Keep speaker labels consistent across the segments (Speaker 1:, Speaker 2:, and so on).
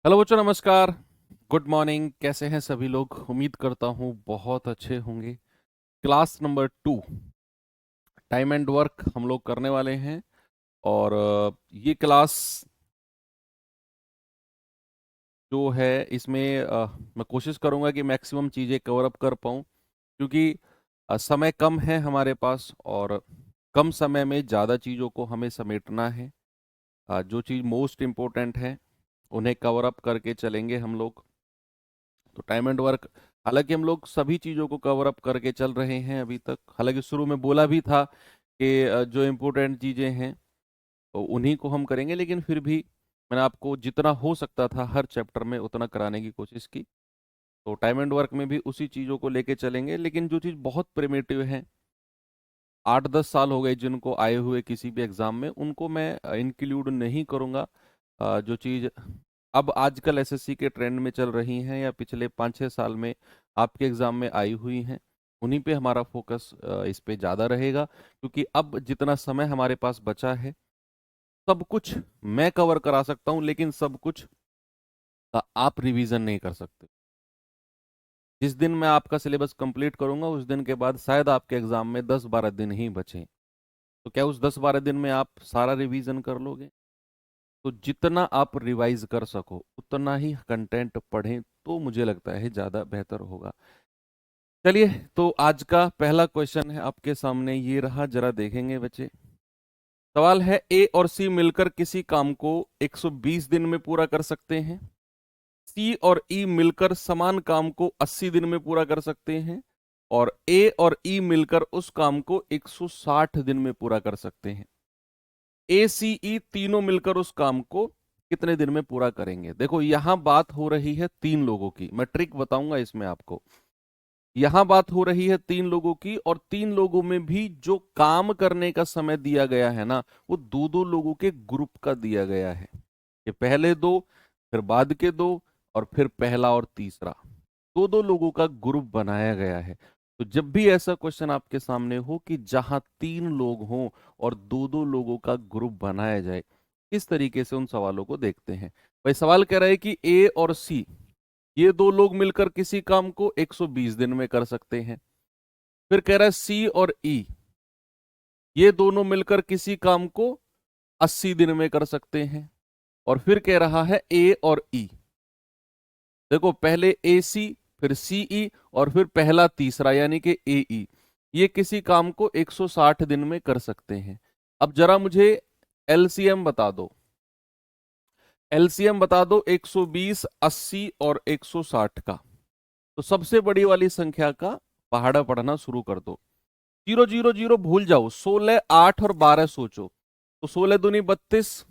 Speaker 1: Hello बच्चों, नमस्कार। Good morning. कैसे हैं सभी लोग? उम्मीद करता हूँ बहुत अच्छे होंगे। Class number 2 time and work हम लोग करने वाले हैं। और ये क्लास जो है इसमें मैं कोशिश करूंगा कि मैक्सिमम चीज़ें कवर अप कर पाऊँ, क्योंकि समय कम है हमारे पास और कम समय में ज़्यादा चीज़ों को हमें समेटना है। जो चीज़ मोस्ट इम्पोर्टेंट है उन्हें कवर अप करके चलेंगे हम लोग। तो टाइम एंड वर्क, हालांकि हम लोग सभी चीज़ों को कवर अप करके चल रहे हैं अभी तक। हालांकि शुरू में बोला भी था कि जो इम्पोर्टेंट चीज़ें हैं तो उन्हीं को हम करेंगे, लेकिन फिर भी मैंने आपको जितना हो सकता था हर चैप्टर में उतना कराने की कोशिश की। तो टाइम एंड वर्क में भी उसी चीज़ों को लेके चलेंगे, लेकिन जो चीज़ बहुत प्रिमिटिव है, 8-10 साल हो गए जिनको आए हुए किसी भी एग्ज़ाम में, उनको मैं इंक्लूड नहीं करूँगा। जो चीज़ अब आजकल एसएससी के ट्रेंड में चल रही हैं या पिछले 5-6 साल में आपके एग्ज़ाम में आई हुई हैं, उन्हीं पे हमारा फोकस इस पे ज़्यादा रहेगा। क्योंकि अब जितना समय हमारे पास बचा है, सब कुछ मैं कवर करा सकता हूँ, लेकिन सब कुछ का आप रिवीजन नहीं कर सकते। जिस दिन मैं आपका सिलेबस कंप्लीट करूंगा उस दिन के बाद शायद आपके एग्जाम में 10-12 दिन ही बचे। तो क्या उस 10-12 दिन में आप सारा रिवीजन कर लोगे? तो जितना आप रिवाइज कर सको उतना ही कंटेंट पढ़ें, तो मुझे लगता है ज़्यादा बेहतर होगा। चलिए, तो आज का पहला क्वेश्चन है आपके सामने, ये रहा, जरा देखेंगे बच्चे। सवाल है, ए और सी मिलकर किसी काम को 120 दिन में पूरा कर सकते हैं। सी और ई मिलकर समान काम को 80 दिन में पूरा कर सकते हैं। और ए और ई मिलकर उस काम को 160 दिन में पूरा कर सकते हैं। ए सी ई तीनों मिलकर उस काम को कितने दिन में पूरा करेंगे? देखो, यहां बात हो रही है 3 लोगों की। मैं ट्रिक बताऊंगा इसमें आपको। यहां बात हो रही है 3 लोगों की, और 3 लोगों में भी जो काम करने का समय दिया गया है ना, वो 2-2 लोगों के ग्रुप का दिया गया है। कि पहले 2, फिर बाद के 2, और फिर पहला और तीसरा, 2-2 लोगों का ग्रुप बनाया गया है। तो जब भी ऐसा क्वेश्चन आपके सामने हो कि जहां 3 लोग हों और 2-2 लोगों का ग्रुप बनाया जाए, इस तरीके से उन सवालों को देखते हैं। भाई, सवाल कह रहा है कि ए और सी, ये 2 लोग मिलकर किसी काम को 120 दिन में कर सकते हैं। फिर कह रहा है सी और ई, ये दोनों मिलकर किसी काम को 80 दिन में कर सकते हैं। और फिर कह रहा है ए और ई, देखो, पहले ए सी, फिर सी ई, और फिर पहला तीसरा यानी कि ए ई, ये किसी काम को 160 दिन में कर सकते हैं। अब जरा मुझे एलसीएम बता दो। एलसीएम बता दो 120, 80 और 160 का। तो सबसे बड़ी वाली संख्या का पहाड़ा पढ़ना शुरू कर दो। 0 0 0 भूल जाओ, 16, 8 और 12 सोचो। तो 16 दूनी 32,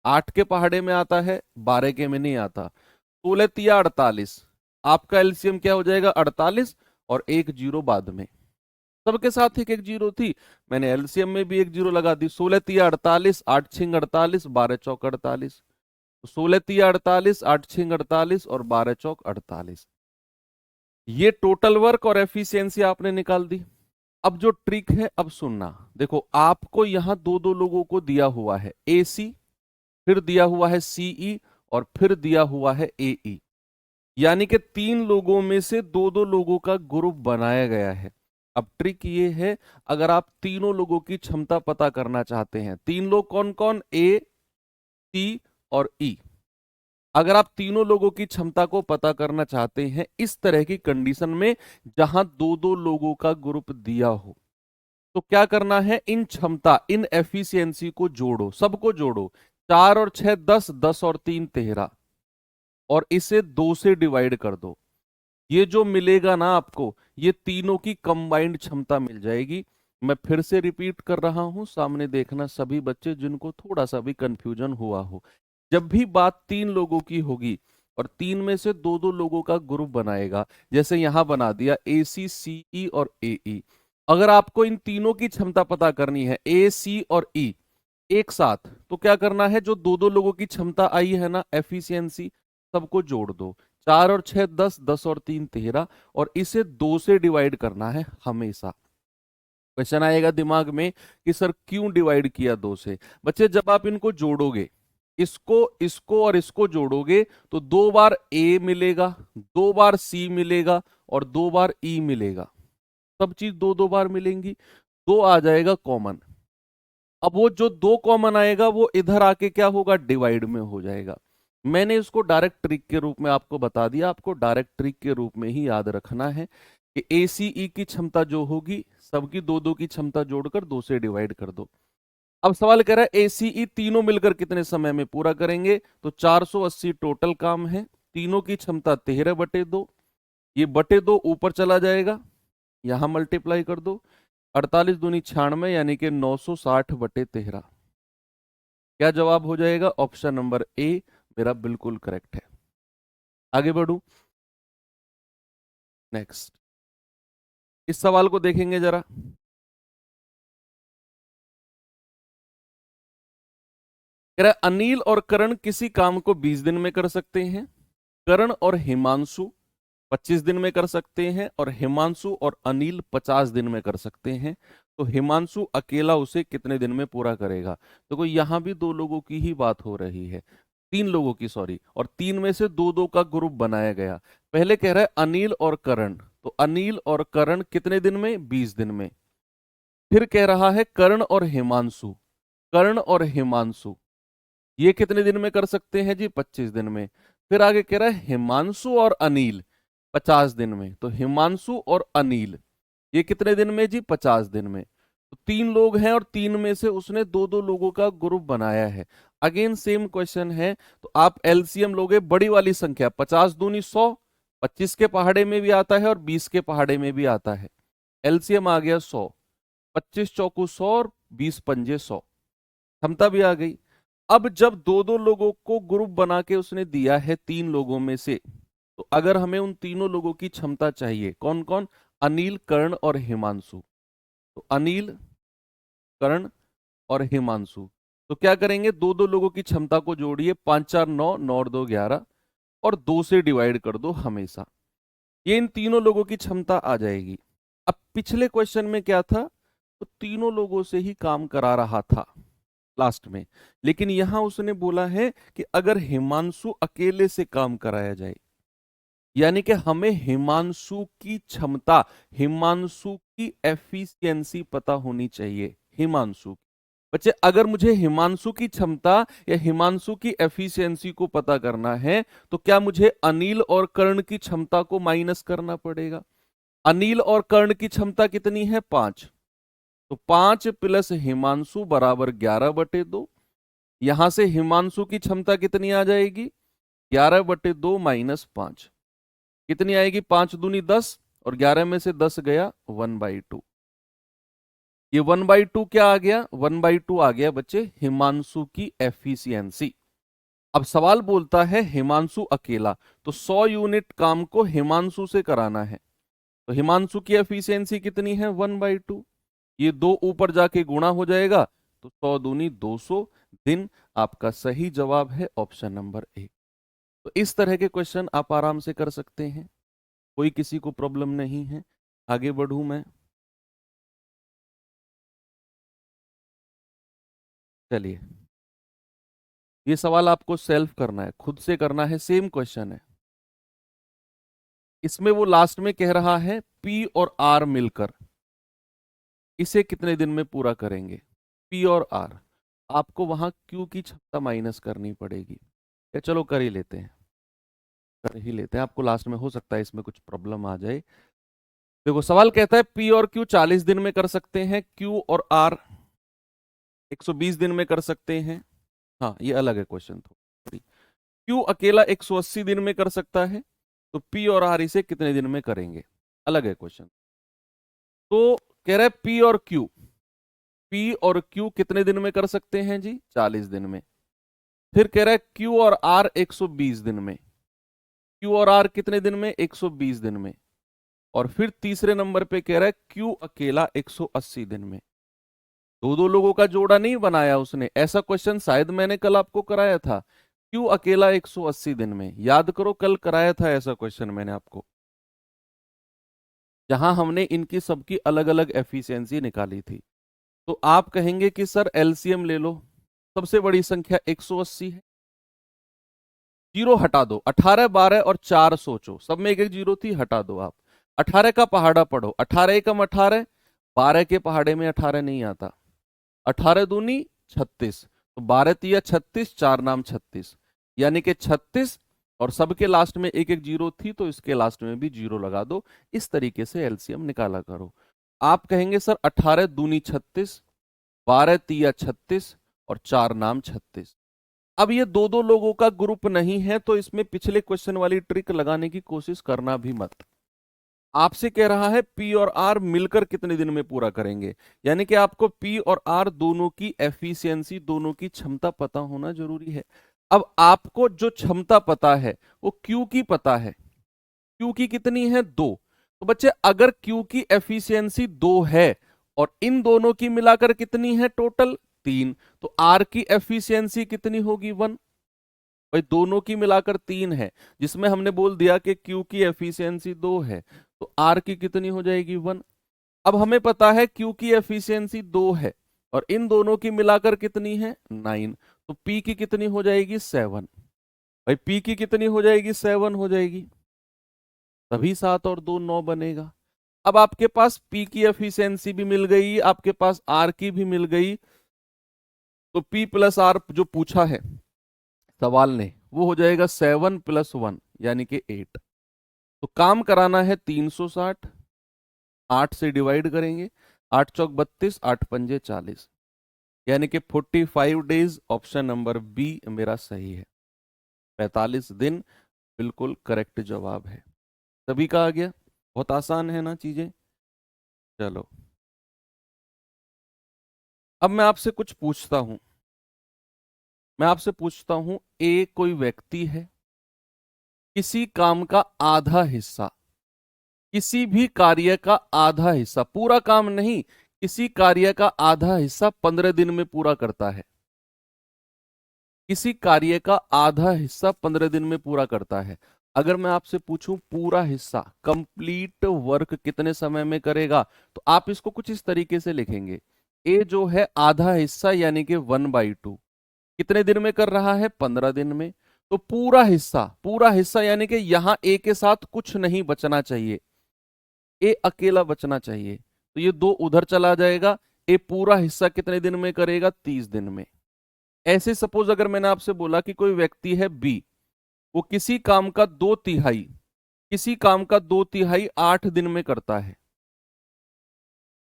Speaker 1: 8 के पहाड़े में आता है, 12 के में नहीं आता। 16 तिया 48, आपका एलसीएम क्या हो जाएगा? 48, और एक जीरो बाद में। सबके साथ एक एक जीरो थी, मैंने एलसीएम में भी एक जीरो लगा दी। 16 तिया 48, 8 छिंग 48, 12 चौक 48। 16 तिया 48, 8 छिंग 48 और 12 चौक 48। ये टोटल वर्क और एफिशिएंसी आपने निकाल दी। अब जो ट्रिक है, अब सुनना। देखो, आपको यहां 2-2 लोगों को दिया हुआ है, ए सी, फिर दिया हुआ है सीई, और फिर दिया हुआ है एई। यानी कि 3 लोगों में से 2-2 लोगों का ग्रुप बनाया गया है। अब ट्रिक ये है, अगर आप तीनों लोगों की क्षमता पता करना चाहते हैं, 3 लोग कौन कौन? ए, सी और ई। अगर आप तीनों लोगों की क्षमता को पता करना चाहते हैं इस तरह की कंडीशन में, जहां 2-2 लोगों का ग्रुप दिया हो, तो क्या करना है? इन क्षमता, इन एफिशिएंसी को जोड़ो, सबको जोड़ो। 4 और 6 10, 10 और 3 13, और इसे 2 से डिवाइड कर दो। ये जो मिलेगा ना आपको, ये तीनों की कंबाइंड क्षमता मिल जाएगी। मैं फिर से रिपीट कर रहा हूं, सामने देखना सभी बच्चे जिनको थोड़ा सा भी कंफ्यूजन हुआ हो। जब भी बात 3 लोगों की होगी और 3 में से 2-2 लोगों का ग्रुप बनाएगा, जैसे यहां बना दिया ए सी, सी ई और ए ई। अगर आपको इन तीनों की क्षमता पता करनी है, ए सी और ई एक साथ, तो क्या करना है? जो 2-2 लोगों की क्षमता आई है ना, एफिशिएंसी, सबको जोड़ दो। 4 और 6 10, 10 और 3 13, और इसे 2 से डिवाइड करना है हमेशा। क्वेश्चन आएगा दिमाग में कि सर क्यों डिवाइड किया 2 से? बच्चे, जब आप इनको जोड़ोगे, इसको इसको और इसको जोड़ोगे तो 2 बार ए मिलेगा, 2 बार सी मिलेगा और 2 बार ई मिलेगा। सब चीज दो दो बार मिलेंगी, दो आ जाएगा कॉमन। अब वो जो दो कॉमन आएगा वो इधर आके क्या होगा, डिवाइड में हो जाएगा। मैंने इसको डायरेक्ट ट्रिक के रूप में आपको बता दिया, आपको डायरेक्ट ट्रिक के रूप में ही याद रखना है कि एसीई की क्षमता जो होगी सबकी दो दो की क्षमता जोड़कर दो से डिवाइड कर दो। अब सवाल कह रहा है एसीई तीनों मिलकर कितने समय में पूरा करेंगे, तो 480 टोटल काम है, तीनों की क्षमता 13/2, ये बटे दो ऊपर चला जाएगा, यहां मल्टीप्लाई कर दो, 48 दूनी 96 यानी कि 960/13। क्या जवाब हो जाएगा, ऑप्शन नंबर ए मेरा बिल्कुल करेक्ट है। आगे बढ़ू, नेक्स्ट इस सवाल को देखेंगे जरा। कह रहा है अनिल और करण किसी काम को 20 दिन में कर सकते हैं, करण और हिमांशु 25 दिन में कर सकते हैं, और हिमांशु और अनिल 50 दिन में कर सकते हैं। तो हिमांशु अकेला उसे कितने दिन में पूरा करेगा। तो कोई यहां भी दो लोगों की ही बात हो रही है, तीन लोगों की सॉरी, और तीन में से दो दो का ग्रुप बनाया गया। पहले कह रहा है अनिल और करण, तो अनिल और करण कितने दिन में, 20 दिन में। फिर कह रहा है कर्ण और हिमांशु, कर्ण और हिमांशु ये कितने दिन में कर सकते हैं जी, 25 दिन में। फिर आगे कह रहा है हिमांशु और अनिल 50 दिन में, तो हिमांशु और अनिल ये कितने दिन में जी, 50 दिन में। तो तीन लोग हैं और तीन में से उसने दो दो लोगों का ग्रुप बनाया है। अगेन सेम क्वेश्चन है, तो आप एलसीएम लोगे बड़ी वाली संख्या, 50 दूनी 100, 25 के पहाड़े में भी आता है और 20 के पहाड़े में भी आता है। एलसीएम आ गया 100, 25 चौकू 100 और 20 पंजे 100, क्षमता भी आ गई। अब जब दो दो लोगों को ग्रुप बना के उसने दिया है तीन लोगों में से, तो अगर हमें उन तीनों लोगों की क्षमता चाहिए, कौन कौन, अनिल कर्ण और हिमांशु, तो अनिल कर्ण और हिमांशु, तो क्या करेंगे, दो दो लोगों की क्षमता को जोड़िए, 5 4 9, 9 और 2 11, और दो से डिवाइड कर दो हमेशा, ये इन तीनों लोगों की क्षमता आ जाएगी। अब पिछले क्वेश्चन में क्या था, तो तीनों लोगों से ही काम करा रहा था लास्ट में, लेकिन यहां उसने बोला है कि अगर हिमांशु अकेले से काम कराया जाए, यानी कि हमें हिमांशु की क्षमता, हिमांशु की एफिशिएंसी पता होनी चाहिए। हिमांशु बच्चे, अगर मुझे हिमांशु की क्षमता या हिमांशु की एफिशिएंसी को पता करना है, तो क्या मुझे अनिल और कर्ण की क्षमता को माइनस करना पड़ेगा। अनिल और कर्ण की क्षमता कितनी है, 5, तो 5 प्लस हिमांशु बराबर 11/2। यहां से हिमांशु की क्षमता कितनी आ जाएगी, 11/2 माइनस 5 कितनी आएगी, 5 दूनी 10, और 11 में से 10 गया 1/2। ये 1/2 क्या आ गया, 1/2 आ गया बच्चे हिमांशु की एफिशिएंसी। अब सवाल बोलता है हिमांशु अकेला, तो 100 यूनिट काम को हिमांशु से कराना है, तो हिमांशु की एफिशिएंसी कितनी है, 1/2। ये दो ऊपर जाके गुणा हो जाएगा, तो 100 दूनी 200 दिन। आपका सही जवाब है ऑप्शन नंबर ए। तो इस तरह के क्वेश्चन आप आराम से कर सकते हैं, कोई किसी को प्रॉब्लम नहीं है। आगे बढ़ूं मैं, चलिए ये सवाल आपको सेल्फ करना है, खुद से करना है, सेम क्वेश्चन है। इसमें वो लास्ट में कह रहा है पी और आर मिलकर इसे कितने दिन में पूरा करेंगे। पी और आर, आपको वहां क्यू की क्षमता माइनस करनी पड़ेगी, या चलो कर ही लेते हैं, कर ही लेते हैं, आपको लास्ट में हो सकता है इसमें कुछ प्रॉब्लम आ जाए। देखो सवाल कहता है पी और क्यू 40 दिन में कर सकते हैं, क्यू और आर 120 दिन में कर सकते हैं। हाँ ये अलग है क्वेश्चन थोड़ी। क्यू अकेला 180 दिन में कर सकता है, तो पी और आर इसे कितने दिन में करेंगे, अलग है क्वेश्चन। तो कह रहा है पी और क्यू कितने दिन में कर सकते हैं जी, 40 दिन में। फिर कह रहा है क्यू और आर 120 दिन में, क्यू और आर कितने दिन में, 120 दिन में। और फिर तीसरे नंबर पे कह रहा है क्यू अकेला 180 दिन में। दो दो लोगों का जोड़ा नहीं बनाया उसने, ऐसा क्वेश्चन शायद मैंने कल आपको कराया था, क्यू अकेला 180 दिन में, याद करो कल कराया था ऐसा क्वेश्चन मैंने आपको, जहां हमने इनकी सबकी अलग अलग एफिशिएंसी निकाली थी। तो आप कहेंगे कि सर एलसीएम ले लो, सबसे बड़ी संख्या 180 है। जीरो हटा दो, 18, 12 और 4 सोचो, सब में एक एक जीरो थी, हटा दो आप। 18 का पहाड़ा पढ़ो, 18 एकम 18, 12 के पहाड़े में 18 नहीं आता। 18 दूनी 36, तो 12 तिया 36, 4 नाम 36, यानी कि 36, और सबके लास्ट में एक एक जीरो थी तो इसके लास्ट में भी जीरो लगा दो। इस तरीके से एलसीएम निकाला करो। आप कहेंगे सर 18 दूनी 36, 12 तिया 36 और 4 नाम 36। अब ये दो दो लोगों का ग्रुप नहीं है तो इसमें पिछले क्वेश्चन वाली ट्रिक लगाने की कोशिश करना भी मत। आपसे कह रहा है पी और आर मिलकर कितने दिन में पूरा करेंगे, यानी कि आपको पी और आर दोनों की एफिशिएंसी, दोनों की क्षमता पता होना जरूरी है। अब आपको जो क्षमता पता है वो क्यू की पता है। क्यू की कितनी है? 2। तो बच्चे अगर क्यू की एफिशिएंसी 2 है और इन दोनों की मिलाकर कितनी है टोटल? 3, तो आर की एफिशिएंसी कितनी होगी? 1। भाई दोनों की मिलाकर 3 है, जिसमें हमने बोल दिया कि क्यू की एफिशिएंसी 2 है, तो आर की कितनी हो जाएगी? 1। अब हमें पता है क्यू की एफिशिएंसी 2 है और इन दोनों की मिलाकर कितनी है? 9, तो पी की कितनी हो जाएगी? 7। भाई पी की कितनी हो जाएगी? 7 हो जाएगी, तभी 7 और 2 9 बनेगा। अब आपके पास पी की एफिशिएंसी भी मिल गई, आपके पास आर की भी मिल गई, तो पी प्लस आर जो पूछा है सवाल ने वो हो जाएगा 7 + 1 यानी कि 8। तो काम कराना है 360, 8 से डिवाइड करेंगे, 8 चौक 32, 8 पंजे 40, यानी कि 45 डेज। ऑप्शन नंबर बी मेरा सही है, 45 दिन बिल्कुल करेक्ट जवाब है। सभी का आ गया? बहुत आसान है ना चीजें। चलो अब मैं आपसे कुछ पूछता हूं। मैं आपसे पूछता हूं, ए कोई व्यक्ति है, किसी काम का आधा हिस्सा, किसी भी कार्य का आधा हिस्सा, पूरा काम नहीं, किसी कार्य का आधा हिस्सा 15 दिन में पूरा करता है। किसी कार्य का आधा हिस्सा 15 दिन में पूरा करता है। अगर मैं आपसे पूछूं पूरा हिस्सा, कंप्लीट वर्क कितने समय में करेगा, तो आप इसको कुछ इस तरीके से लिखेंगे। ए जो है आधा हिस्सा यानी कि 1/2 कितने दिन में कर रहा है? 15 दिन में। तो पूरा हिस्सा, पूरा हिस्सा यानी कि यहां ए के साथ कुछ नहीं बचना चाहिए, ए अकेला बचना चाहिए, तो ये 2 उधर चला जाएगा। ए पूरा हिस्सा कितने दिन में करेगा? 30 दिन में। ऐसे सपोज अगर मैंने आपसे बोला कि कोई व्यक्ति है बी, वो किसी काम का 2/3, किसी काम का 2/3 8 दिन में करता है।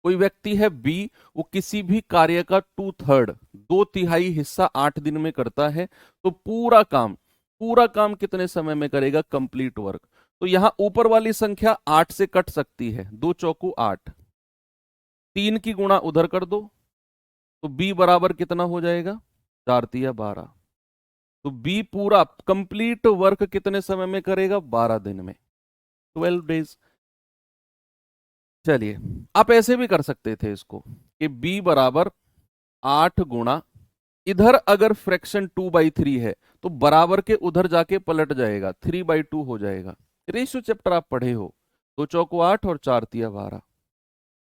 Speaker 1: कोई व्यक्ति है बी, वो किसी भी कार्य का 2/3, 2/3 हिस्सा 8 दिन में करता है, तो पूरा काम, पूरा काम कितने समय में करेगा? Complete work. तो यहां ऊपर वाली संख्या 8 से कट सकती है, 2 चौकू 8, 3 की गुणा उधर कर दो, तो बी बराबर कितना हो जाएगा? 4 तिया 12। तो बी पूरा कंप्लीट वर्क कितने समय में करेगा? 12 दिन में, 12 डेज। चलिए आप ऐसे भी कर सकते थे इसको कि b बराबर 8 गुणा, इधर अगर फ्रैक्शन 2/3 है तो बराबर के उधर जाके पलट जाएगा, 3/2 हो जाएगा। रेशियो चैप्टर आप पढ़े हो, 2 चौको 8 और 4 तिया 12।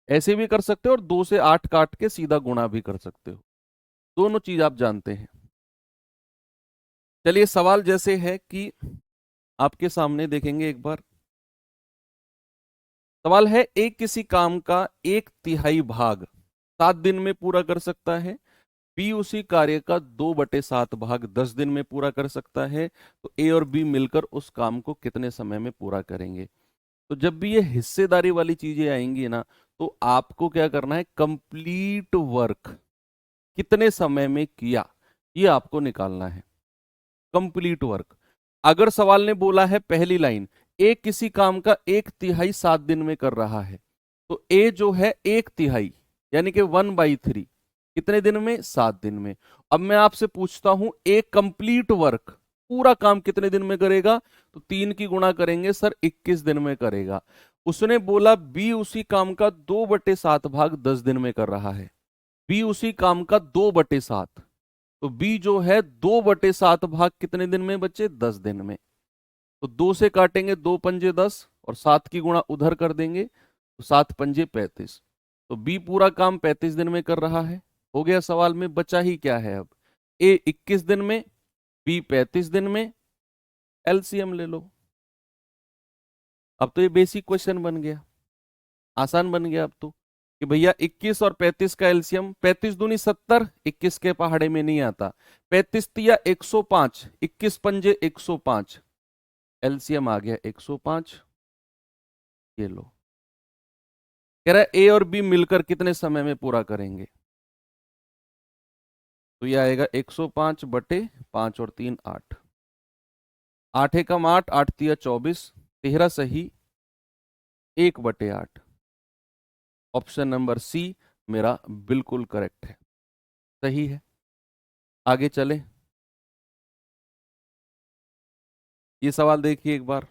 Speaker 1: ऐसे भी कर सकते हो और 2 से 8 काट के सीधा गुणा भी कर सकते हो, दोनों चीज आप जानते हैं। चलिए सवाल जैसे है कि आपके सामने देखेंगे एक बार। सवाल है, एक किसी काम का 1/3 भाग 7 दिन में पूरा कर सकता है, बी उसी कार्य का 2/7 भाग 10 दिन में पूरा कर सकता है, तो ए और बी मिलकर उस काम को कितने समय में पूरा करेंगे। तो जब भी ये हिस्सेदारी वाली चीजें आएंगी ना, तो आपको क्या करना है? कंप्लीट वर्क कितने समय में किया, ये आपको निकालना है। कंप्लीट वर्क, अगर सवाल ने बोला है पहली लाइन, ए किसी काम का 1/3 7 दिन में कर रहा है, तो ए जो है 1/3 यानी कि 1/3 कितने दिन में? 7 दिन में। अब मैं आपसे पूछता हूं ए कंप्लीट वर्क पूरा काम कितने दिन में करेगा, तो 3 की गुणा करेंगे सर, 21 दिन में करेगा। उसने बोला बी उसी काम का 2/7 भाग 10 दिन में कर रहा है, बी उसी काम का 2/7, तो बी जो है 2/7 भाग कितने दिन में बच्चे? 10 दिन में। तो 2 से काटेंगे, 2 पंजे 10 और 7 की गुणा उधर कर देंगे, तो 7 पंजे 35, तो बी पूरा काम 35 दिन में कर रहा है। हो गया, सवाल में बचा ही क्या है अब? ए 21 दिन में, बी 35 दिन में, एलसीएम ले लो। अब तो ये बेसिक क्वेश्चन बन गया, आसान बन गया अब तो, कि भैया 21 और 35 का एलसीएम, 35 दूनी 70, 21 के पहाड़े में नहीं आता, 35 तिया 105, 21 पंजे 105, एलसीएम आ गया 105। ये लो, कह रहा है ए और बी मिलकर कितने समय में पूरा करेंगे, तो ये आएगा 105 बटे 5 और 3 8, 8 एकम 8, 8 तिया 24, 13 सही 1 बटे 8। ऑप्शन नंबर सी मेरा बिल्कुल करेक्ट है, सही है। आगे चले, ये सवाल देखिए एक बार।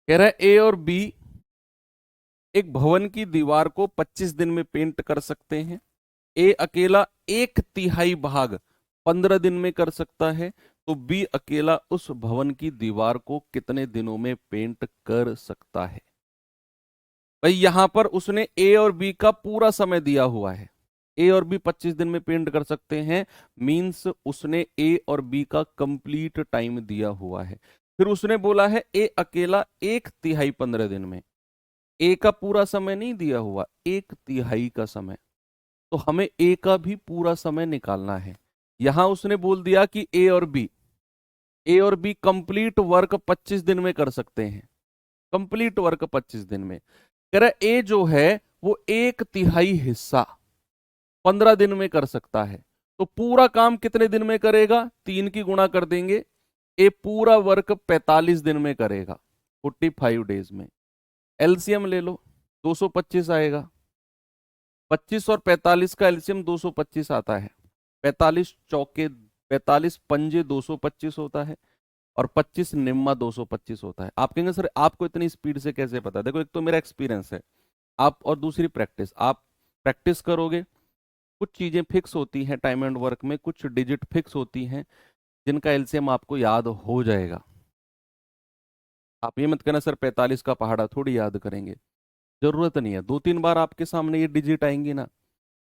Speaker 1: कह रहा है ए और बी एक भवन की दीवार को 25 दिन में पेंट कर सकते हैं। ए अकेला 1/3 भाग 15 दिन में कर सकता है, तो बी अकेला उस भवन की दीवार को कितने दिनों में पेंट कर सकता है। भाई यहां पर उसने ए और बी का पूरा समय दिया हुआ है, ए और बी 25 दिन में पेंट कर सकते हैं, मींस उसने ए और बी का कंप्लीट टाइम दिया हुआ है। फिर उसने बोला है ए अकेला 1/3 15 दिन में, ए का पूरा समय नहीं दिया हुआ, 1/3 का समय, तो हमें ए का भी पूरा समय निकालना है। यहां उसने बोल दिया कि ए और बी कंप्लीट वर्क 25 दिन में कर सकते हैं, कंप्लीट वर्क 25 दिन में। कह रहा ए जो है वो 1/3 हिस्सा 15 दिन में कर सकता है, तो पूरा काम कितने दिन में करेगा, 3 की गुणा कर देंगे, ए पूरा वर्क 45 दिन में करेगा, 45 डेज में। एलसीएम ले लो, 225 आएगा, 25 और 45 का एलसीएम 225 आता है, 45 चौके 45 पंजे 225 होता है, और 25 निम्मा 225 होता है। आप कहेंगे सर आपको इतनी स्पीड से कैसे पता, देखो एक तो मेरा एक्सपीरियंस है, आप और दूसरी प्रैक्टिस, आप प्रैक्टिस करोगे, कुछ चीजें फिक्स होती हैं टाइम एंड वर्क में, कुछ डिजिट फिक्स होती हैं जिनका एलसीएम आपको याद हो जाएगा। आप ये मत कहना सर 45 का पहाड़ा थोड़ी याद करेंगे, जरूरत नहीं है, 2-3 बार आपके सामने ये डिजिट आएंगी ना,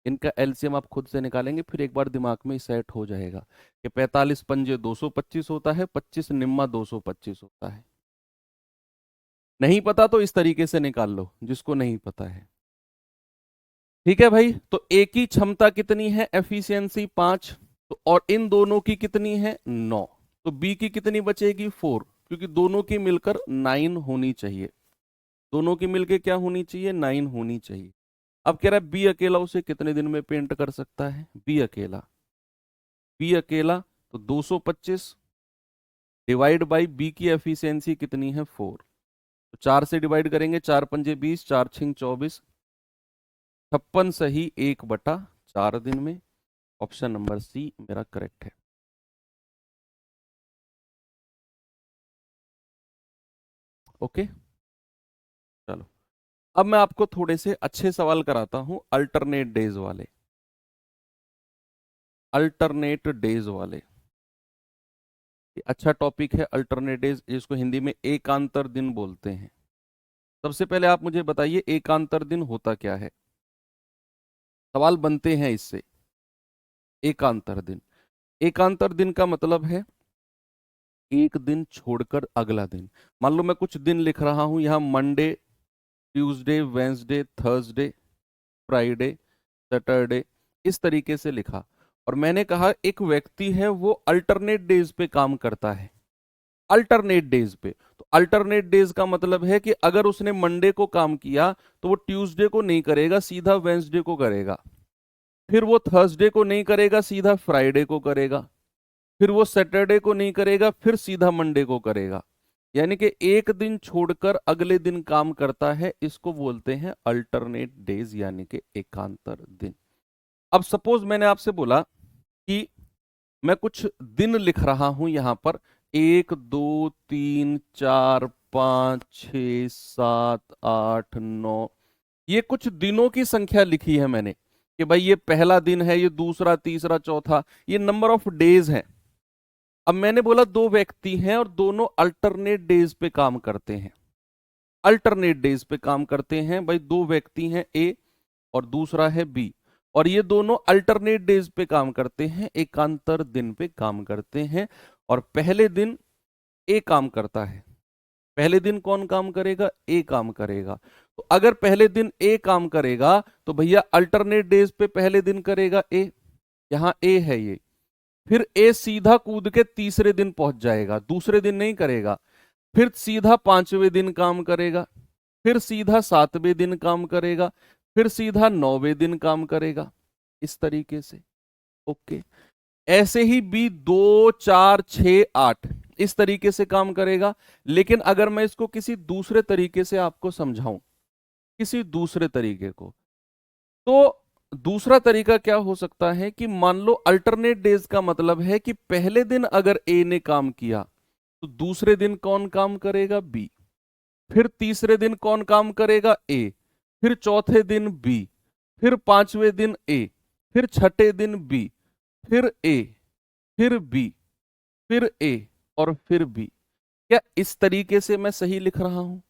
Speaker 1: इनका एलसीएम आप खुद से निकालेंगे, फिर एक बार दिमाग में सेट हो जाएगा कि 45 पंजे 225 होता है, 25 निम्मा 225 होता है। नहीं पता तो इस तरीके से निकाल लो, जिसको नहीं पता है। ठीक है भाई, तो ए की क्षमता कितनी है, एफिशिएंसी 5, तो और इन दोनों की कितनी है 9, तो बी की कितनी बचेगी 4, क्योंकि दोनों की मिलकर 9 होनी चाहिए, दोनों की मिलकर क्या होनी चाहिए 9 होनी चाहिए। अब कह रहा है बी अकेला उसे कितने दिन में पेंट कर सकता है, बी अकेला तो 225 डिवाइड बाई बी की एफिशिएंसी कितनी है 4, तो 4 से डिवाइड करेंगे, 4 पंजे 20, 4 छिंग 24, 56 सही 1/4 दिन में। ऑप्शन नंबर सी मेरा करेक्ट है। ओके, चलो अब मैं आपको थोड़े से अच्छे सवाल कराता हूं, अल्टरनेट डेज वाले, अल्टरनेट डेज वाले। ये अच्छा टॉपिक है अल्टरनेट डेज, जिसको हिंदी में एकांतर दिन बोलते हैं। सबसे पहले आप मुझे बताइए एकांतर दिन होता क्या है, सवाल बनते हैं इससे। एकांतर दिन, एकांतर दिन का मतलब है एक दिन छोड़कर अगला दिन। मान लो मैं कुछ दिन लिख रहा हूं यहां, Monday, Tuesday, Wednesday, Thursday, Friday, Saturday, इस तरीके से लिखा, और मैंने कहा एक व्यक्ति है वो अल्टरनेट डेज पे काम करता है, अल्टरनेट डेज पे। तो अल्टरनेट डेज का मतलब है कि अगर उसने मंडे को काम किया तो वो ट्यूसडे को नहीं करेगा, सीधा वेंसडे को करेगा, फिर वो थर्सडे को नहीं करेगा, सीधा फ्राइडे को करेगा, फिर वो सैटरडे को नहीं करेगा, फिर सीधा मंडे को करेगा, यानी कि एक दिन छोड़कर अगले दिन काम करता है, इसको बोलते हैं अल्टरनेट डेज, यानी कि एकांतर दिन। अब सपोज मैंने आपसे बोला कि मैं कुछ दिन लिख रहा हूं यहां पर, 1 2 3 4 5 6 7 8 9, ये कुछ दिनों की संख्या लिखी है मैंने, कि भाई ये पहला दिन है, ये दूसरा, तीसरा, चौथा, ये नंबर ऑफ डेज है। अब मैंने बोला दो व्यक्ति हैं और दोनों अल्टरनेट डेज पे काम करते हैं। अल्टरनेट डेज पे काम करते हैं भाई, दो व्यक्ति हैं, ए और दूसरा है बी, और ये दोनों अल्टरनेट डेज पे काम करते हैं, एकांतर दिन पे काम करते हैं। और पहले दिन ए काम करता है। पहले दिन कौन काम करेगा? ए काम करेगा। तो अगर पहले दिन ए काम करेगा तो भैया अल्टरनेट डेज पे पहले दिन करेगा ए, यहां ए है ये। फिर ए सीधा कूद के तीसरे दिन पहुंच जाएगा, दूसरे दिन नहीं करेगा। फिर सीधा पांचवें दिन काम करेगा, फिर सीधा सातवें दिन काम करेगा, फिर सीधा नौवें दिन काम करेगा, इस तरीके से। ओके, ऐसे ही बी 2, 4, 6, 8 इस तरीके से काम करेगा। लेकिन अगर मैं इसको किसी दूसरे तरीके से आपको समझाऊं, किसी दूसरे तरीके को, तो दूसरा तरीका क्या हो सकता है कि मान लो अल्टरनेट डेज का मतलब है कि पहले दिन अगर ए ने काम किया तो दूसरे दिन कौन काम करेगा? बी। फिर तीसरे दिन कौन काम करेगा? ए। फिर चौथे दिन बी। फिर पांचवें दिन ए। फिर छठे दिन बी। फिर ए। फिर बी। फिर ए और फिर बी। क्या इस तरीके से मैं सही लिख रहा हूं?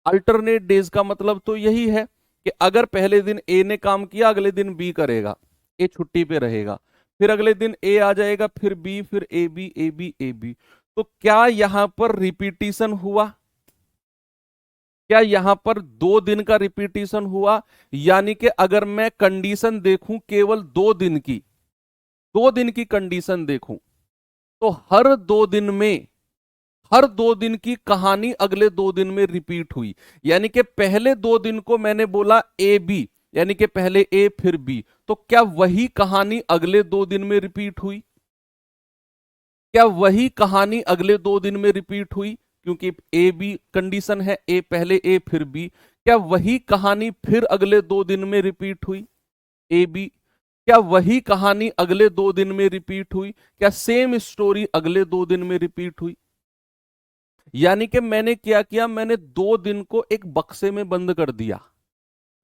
Speaker 1: अल्टरनेट डेज का मतलब तो यही है कि अगर पहले दिन ए ने काम किया, अगले दिन बी करेगा, ए छुट्टी पे रहेगा, फिर अगले दिन ए आ जाएगा, फिर बी, फिर A B, A B, A B. तो क्या यहां पर रिपीटिशन हुआ? क्या यहां पर 2 दिन का रिपीटिशन हुआ? यानी कि अगर मैं कंडीशन देखूं केवल 2 दिन की, 2 दिन की कंडीशन देखूं, तो हर 2 दिन की कहानी अगले 2 दिन में रिपीट हुई। यानी कि पहले 2 दिन को मैंने बोला ए बी, यानी कि पहले ए फिर बी, तो क्या वही कहानी अगले 2 दिन में रिपीट हुई? क्या वही कहानी अगले 2 दिन में रिपीट हुई? क्योंकि ए बी कंडीशन है, ए पहले ए फिर बी। क्या वही कहानी फिर अगले 2 दिन में रिपीट हुई? A B. क्या वही कहानी अगले 2 दिन में रिपीट हुई? क्या सेम स्टोरी अगले 2 दिन में रिपीट हुई? यानी कि मैंने क्या किया, मैंने 2 दिन को एक बक्से में बंद कर दिया।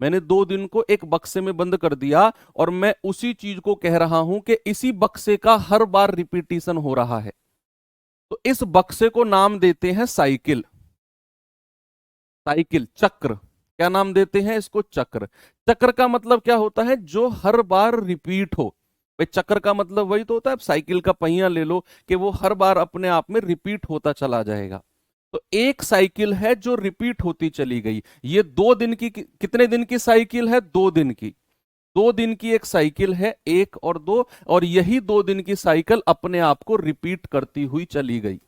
Speaker 1: मैंने 2 दिन को एक बक्से में बंद कर दिया और मैं उसी चीज को कह रहा हूं कि इसी बक्से का हर बार रिपीटिशन हो रहा है। तो इस बक्से को नाम देते हैं साइकिल। साइकिल, चक्र। क्या नाम देते हैं इसको? चक्र। चक्र का मतलब क्या होता है? जो हर बार रिपीट हो। भाई चक्र का मतलब वही तो होता है, साइकिल का पहिया ले लो कि वो हर बार अपने आप में रिपीट होता चला जाएगा। तो एक साइकिल है जो रिपीट होती चली गई। ये 2 दिन की, कितने दिन की साइकिल है? 2 दिन की। 2 दिन की एक साइकिल है, 1 और 2, और यही 2 दिन की साइकिल अपने आप को रिपीट करती हुई चली गई।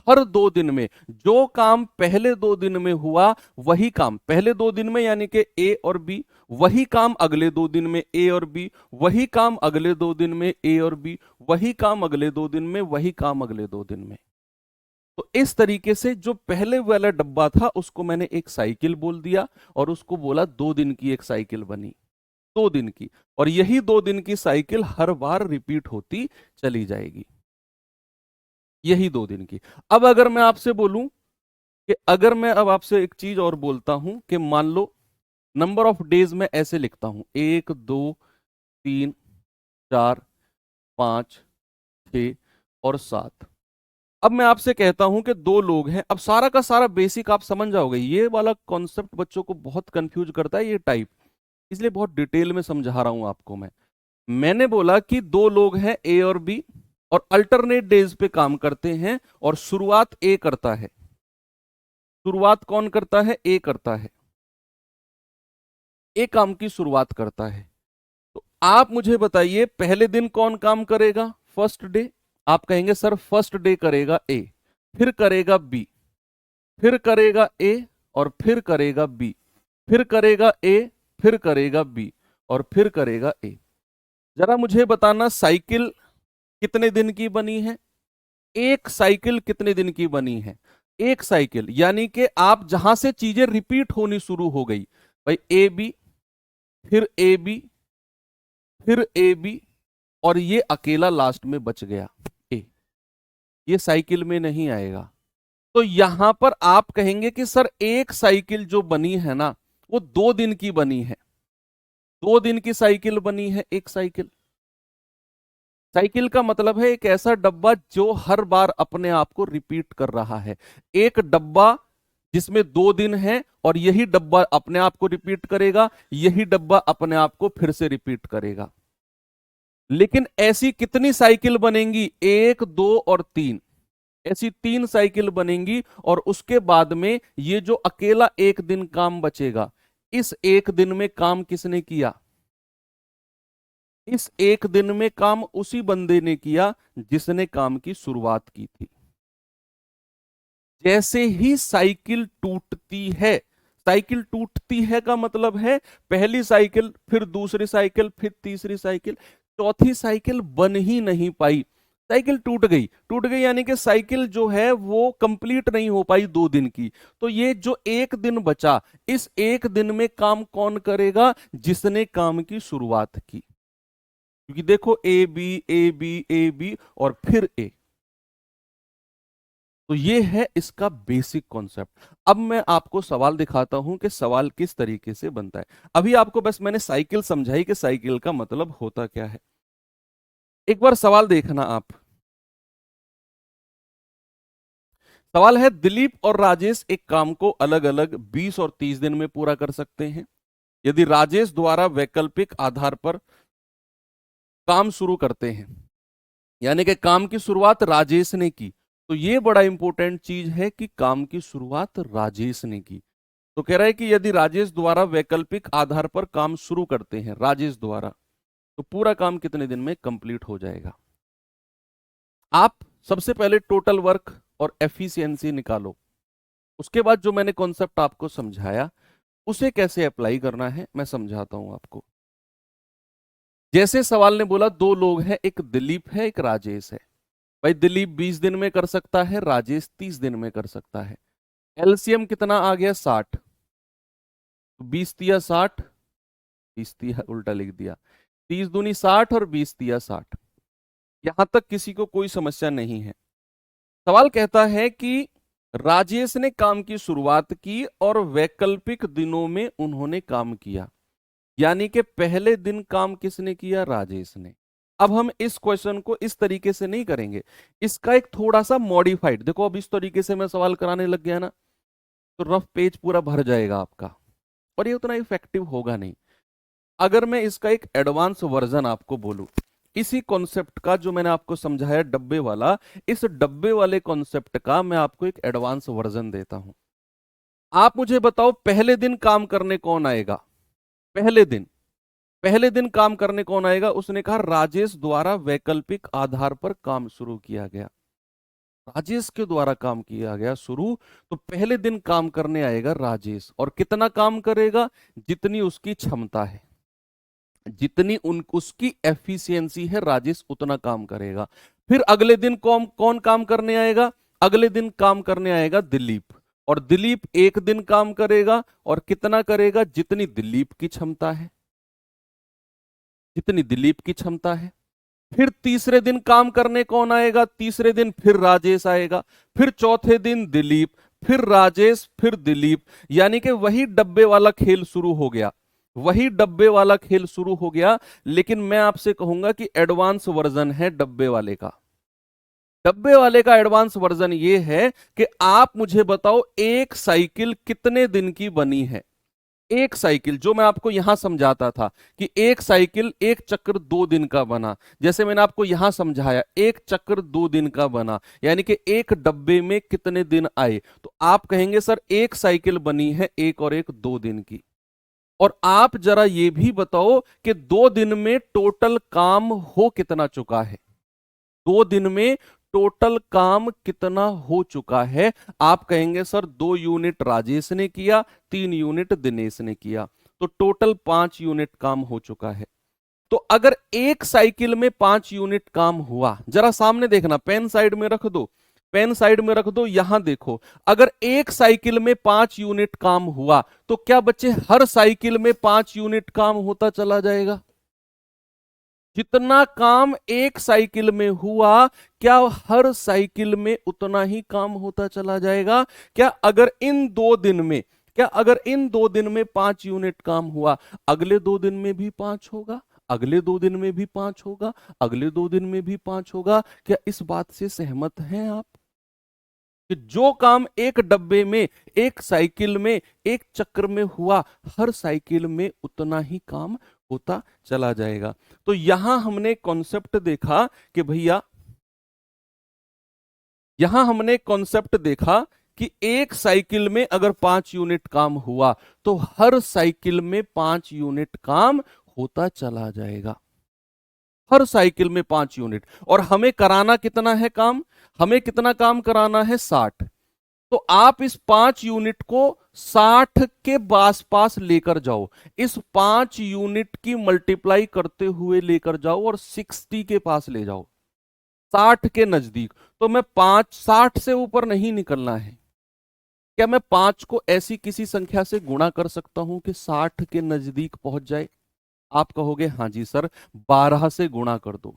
Speaker 1: हर 2 दिन में जो काम पहले 2 दिन में हुआ, वही काम पहले 2 दिन में, यानी कि ए और बी, वही काम अगले 2 दिन में ए और बी, वही काम अगले 2 दिन में ए और बी, वही काम अगले 2 दिन में, वही काम अगले 2 दिन में। तो इस तरीके से जो पहले वाला डब्बा था उसको मैंने एक साइकिल बोल दिया और उसको बोला 2 दिन की एक साइकिल बनी। 2 दिन की, और यही 2 दिन की साइकिल हर बार रिपीट होती चली जाएगी। यही 2 दिन की। अब अगर मैं आपसे बोलूं कि अगर मैं अब आपसे एक चीज और बोलता हूं कि मान लो नंबर ऑफ डेज में ऐसे लिखता हूं, 1, 2, 3, 4, 5, 6 और 7। अब मैं आपसे कहता हूं कि 2 लोग हैं। अब सारा का सारा बेसिक आप समझ जाओगे। ये वाला कॉन्सेप्ट बच्चों को बहुत कंफ्यूज करता है, ये टाइप, इसलिए बहुत डिटेल में समझा रहा हूं आपको मैं। मैंने बोला कि 2 लोग हैं, ए और बी, और अल्टरनेट डेज पे काम करते हैं, और शुरुआत ए करता है। शुरुआत कौन करता है? ए करता है। ए काम की शुरुआत करता है। तो आप मुझे बताइए पहले दिन कौन काम करेगा? First day. आप कहेंगे सर फर्स्ट डे करेगा ए, फिर करेगा बी, फिर करेगा ए, और फिर करेगा बी, फिर करेगा ए, फिर करेगा बी, और फिर करेगा ए। जरा मुझे बताना साइकिल कितने दिन की बनी है? एक साइकिल कितने दिन की बनी है? एक साइकिल, यानी कि आप जहां से चीजें रिपीट होनी शुरू हो गई, भाई ए बी, फिर ए बी, फिर ए बी, और ये अकेला लास्ट में बच गया ए, ये साइकिल में नहीं आएगा। तो यहां पर आप कहेंगे कि सर एक साइकिल जो बनी है ना, वो 2 दिन की बनी है। 2 दिन की साइकिल बनी है एक साइकिल। साइकिल का मतलब है एक ऐसा डब्बा जो हर बार अपने आप को रिपीट कर रहा है। एक डब्बा जिसमें 2 दिन है और यही डब्बा अपने आप को रिपीट करेगा, यही डब्बा अपने आप को फिर से रिपीट करेगा। लेकिन ऐसी कितनी साइकिल बनेंगी? 1, 2 और 3। ऐसी 3 साइकिल बनेंगी और उसके बाद में ये जो अकेला एक दिन काम बचेगा, इस एक दिन में काम किसने किया? इस एक दिन में काम उसी बंदे ने किया जिसने काम की शुरुआत की थी। जैसे ही साइकिल टूटती है, साइकिल टूटती है का मतलब है पहली साइकिल, फिर दूसरी साइकिल, फिर तीसरी साइकिल, चौथी साइकिल बन ही नहीं पाई। साइकिल टूट गई, टूट गई यानी कि साइकिल जो है वो कंप्लीट नहीं हो पाई 2 दिन की। तो ये जो एक दिन बचा, इस एक दिन में काम कौन करेगा? जिसने काम की शुरुआत की। क्योंकि देखो A B A B A B और फिर ए। तो ये है इसका बेसिक कॉन्सेप्ट। अब मैं आपको सवाल दिखाता हूं कि सवाल किस तरीके से बनता है। अभी आपको बस मैंने साइकिल समझाई कि साइकिल का मतलब होता क्या है। एक बार सवाल देखना आप। सवाल है, दिलीप और राजेश एक काम को अलग अलग 20 और 30 दिन में पूरा कर सकते हैं। यदि राजेश द्वारा वैकल्पिक आधार पर काम शुरू करते हैं, यानी कि काम की शुरुआत राजेश ने की, तो ये बड़ा इंपॉर्टेंट चीज है कि काम की शुरुआत राजेश ने की। तो कह रहा है कि यदि राजेश द्वारा वैकल्पिक आधार पर काम शुरू करते हैं, राजेश द्वारा, तो पूरा काम कितने दिन में कंप्लीट हो जाएगा? आप सबसे पहले टोटल वर्क और एफिशिएंसी निकालो। उसके बाद जो मैंने कॉन्सेप्ट आपको समझाया उसे कैसे अप्लाई करना है मैं समझाता हूं आपको। जैसे सवाल ने बोला 2 लोग हैं, एक दिलीप है एक राजेश है। भाई दिलीप 20 दिन में कर सकता है, राजेश 30 दिन में कर सकता है। एलसीएम कितना आ गया? 60। 20 तिया 60, 20 तिया उल्टा लिख दिया, 30 दूनी 60 और 20 तिया 60। यहां तक किसी को कोई समस्या नहीं है। सवाल कहता है कि राजेश ने काम की शुरुआत की और वैकल्पिक दिनों में उन्होंने काम किया, यानी कि पहले दिन काम किसने किया? राजेश ने। अब हम इस क्वेश्चन को इस तरीके से नहीं करेंगे, इसका एक थोड़ा सा मॉडिफाइड। देखो अब इस तरीके से मैं सवाल कराने लग गया ना, तो रफ पेज पूरा भर जाएगा आपका और ये उतना इफेक्टिव होगा नहीं। अगर मैं इसका एक एडवांस वर्जन आपको बोलूं, इसी कॉन्सेप्ट का जो मैंने आपको समझाया डब्बे वाला, इस डब्बे वाले कॉन्सेप्ट का मैं आपको एक एडवांस वर्जन देता हूं। आप मुझे बताओ पहले दिन काम करने कौन आएगा? पहले दिन, पहले दिन काम करने कौन आएगा? उसने कहा राजेश द्वारा वैकल्पिक आधार पर काम शुरू किया गया। राजेश के द्वारा काम किया गया शुरू, तो पहले दिन काम करने आएगा राजेश। और कितना काम करेगा? जितनी उसकी क्षमता है, जितनी उसकी एफिशिएंसी है, राजेश उतना काम करेगा। फिर अगले दिन कौन कौन काम करने आएगा? अगले दिन काम करने आएगा दिलीप। और दिलीप एक दिन काम करेगा और कितना करेगा? जितनी दिलीप की क्षमता है, जितनी दिलीप की क्षमता है। फिर तीसरे दिन काम करने कौन आएगा? तीसरे दिन फिर राजेश आएगा। फिर चौथे दिन दिलीप, फिर राजेश, फिर दिलीप। यानी कि वही डब्बे वाला खेल शुरू हो गया, वही डब्बे वाला खेल शुरू हो गया। लेकिन मैं आपसे कहूंगा कि एडवांस वर्जन है डब्बे वाले का। डब्बे वाले का एडवांस वर्जन ये है कि आप मुझे बताओ एक साइकिल कितने दिन की बनी है? एक साइकिल, जो मैं आपको यहां समझाता था कि एक साइकिल, एक चक्र 2 दिन का बना, जैसे मैंने आपको यहां समझाया एक चक्र 2 दिन का बना, यानी कि एक डब्बे में कितने दिन आए? तो आप कहेंगे सर एक साइकिल बनी है एक और एक 2 दिन की। और आप जरा ये भी बताओ कि 2 दिन में टोटल काम हो कितना चुका है? 2 दिन में टोटल काम कितना हो चुका है? आप कहेंगे सर 2 यूनिट राजेश ने किया, 3 यूनिट दिनेश ने किया, तो टोटल 5 यूनिट काम हो चुका है। तो अगर एक साइकिल में 5 यूनिट काम हुआ, जरा सामने देखना, पेन साइड में रख दो, पेन साइड में रख दो, यहां देखो। अगर एक साइकिल में 5 यूनिट काम हुआ, तो क्या बच्चे हर साइकिल में 5 यूनिट काम होता चला जाएगा? जितना काम एक साइकिल में हुआ, क्या हर साइकिल में उतना ही काम होता चला जाएगा? क्या अगर इन 2 दिन में क्या अगर इन 2 दिन में 5 यूनिट काम हुआ, अगले 2 दिन में भी 5 होगा, अगले 2 दिन में भी 5 होगा, अगले 2 दिन में भी 5 होगा? क्या इस बात से सहमत हैं आप कि जो काम एक डब्बे में, एक साइकिल में, एक चक्र में हुआ, हर साइकिल में उतना ही काम होता चला जाएगा? तो यहां हमने कॉन्सेप्ट देखा कि भैया, यहां हमने कॉन्सेप्ट देखा कि एक साइकिल में अगर 5 यूनिट काम हुआ तो हर साइकिल में 5 यूनिट काम होता चला जाएगा, हर साइकिल में 5 यूनिट। और हमें कराना कितना है काम? हमें कितना काम कराना है? 60। तो आप इस 5 यूनिट को 60 के आसपास लेकर जाओ, इस 5 यूनिट की मल्टीप्लाई करते हुए लेकर जाओ और 60 के पास ले जाओ, 60 के नजदीक। तो मैं 60 से ऊपर नहीं निकलना है। क्या मैं 5 को ऐसी किसी संख्या से गुणा कर सकता हूं कि 60 के नजदीक पहुंच जाए? आप कहोगे हाँ जी सर, 12 से गुणा कर दो,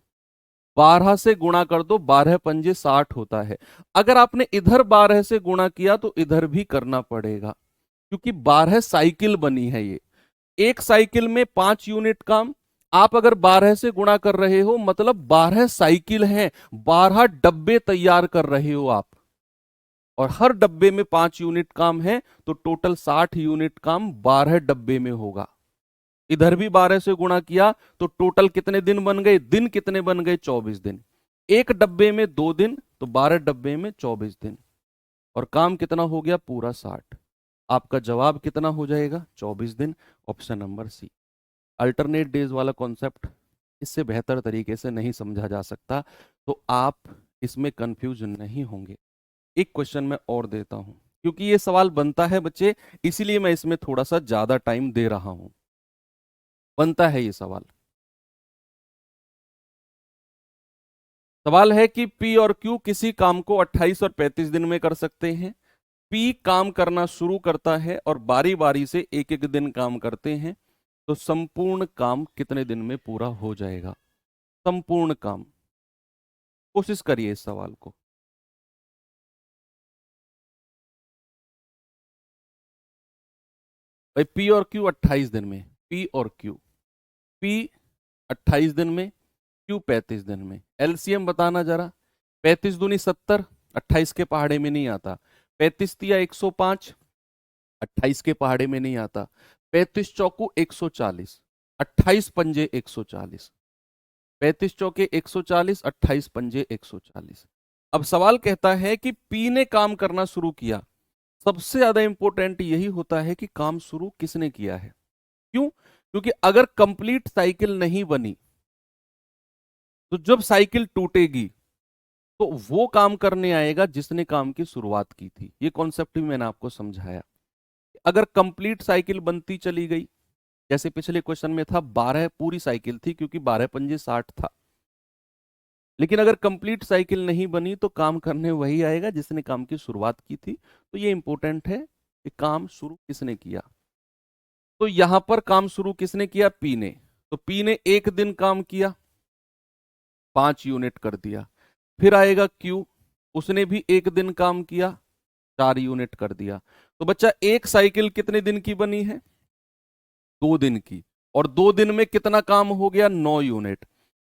Speaker 1: 12 से गुणा कर दो, 12 पंजे 60 होता है। अगर आपने इधर 12 से गुणा किया तो इधर भी करना पड़ेगा, क्योंकि 12 साइकिल बनी है ये। एक साइकिल में 5 यूनिट काम, आप अगर 12 से गुणा कर रहे हो मतलब 12 साइकिल हैं, 12 डब्बे तैयार कर रहे हो आप, और हर डब्बे में 5 यूनिट काम है, तो टोटल 60 यूनिट काम 12 डब्बे में होगा। इधर भी 12 से गुणा किया तो टोटल कितने दिन बन गए? दिन कितने बन गए? 24 दिन। एक डब्बे में 2 दिन, तो 12 डब्बे में 24 दिन, और काम कितना हो गया? पूरा 60। आपका जवाब कितना हो जाएगा? 24 दिन। Option number C. Alternate days वाला कॉन्सेप्ट इससे बेहतर तरीके से नहीं समझा जा सकता, तो आप इसमें कंफ्यूज नहीं होंगे। एक क्वेश्चन मैं और देता हूं, क्योंकि ये सवाल बनता है बच्चे, इसीलिए मैं इसमें थोड़ा सा ज्यादा टाइम दे रहा हूं। बनता है ये सवाल। सवाल है कि पी और क्यू किसी काम को 28 और 35 दिन में कर सकते हैं। पी काम करना शुरू करता है और बारी बारी से एक एक दिन काम करते हैं, तो संपूर्ण काम कितने दिन में पूरा हो जाएगा? संपूर्ण काम। कोशिश करिए इस सवाल को। भाई पी और क्यू 28 दिन में, पी और क्यू, पी 28 दिन में, क्यू 35 दिन में। एलसीएम बताना जरा। 35 दूनी 70, 28 के पहाड़े में नहीं आता। 35 तिया 105, 28 के पहाड़े में नहीं आता। 35 चौकू 140, 28 पंजे 140, 35 चौके 140, 28 पंजे 140। अब सवाल कहता है कि पी ने काम करना शुरू किया। सबसे ज्यादा इंपॉर्टेंट यही होता है कि काम शुरू किसने किया है। क्यों? क्योंकि अगर कंप्लीट साइकिल नहीं बनी तो जब साइकिल टूटेगी तो वो काम करने आएगा जिसने काम की शुरुआत की थी। ये कॉन्सेप्ट भी मैंने आपको समझाया। अगर कंप्लीट साइकिल बनती चली गई, जैसे पिछले क्वेश्चन में था 12 पूरी साइकिल थी क्योंकि 12 पंजे 60 था, लेकिन अगर कंप्लीट साइकिल नहीं बनी तो काम करने वही आएगा जिसने काम की शुरुआत की थी। तो ये इंपॉर्टेंट है कि काम शुरू किसने किया। तो यहां पर काम शुरू किसने किया? पी ने। तो पी ने एक दिन काम किया, 5 यूनिट कर दिया। फिर आएगा क्यू, उसने भी एक दिन काम किया, 4 यूनिट कर दिया। तो बच्चा एक साइकिल कितने दिन की बनी है? 2 दिन की। और 2 दिन में कितना काम हो गया? 9 यूनिट।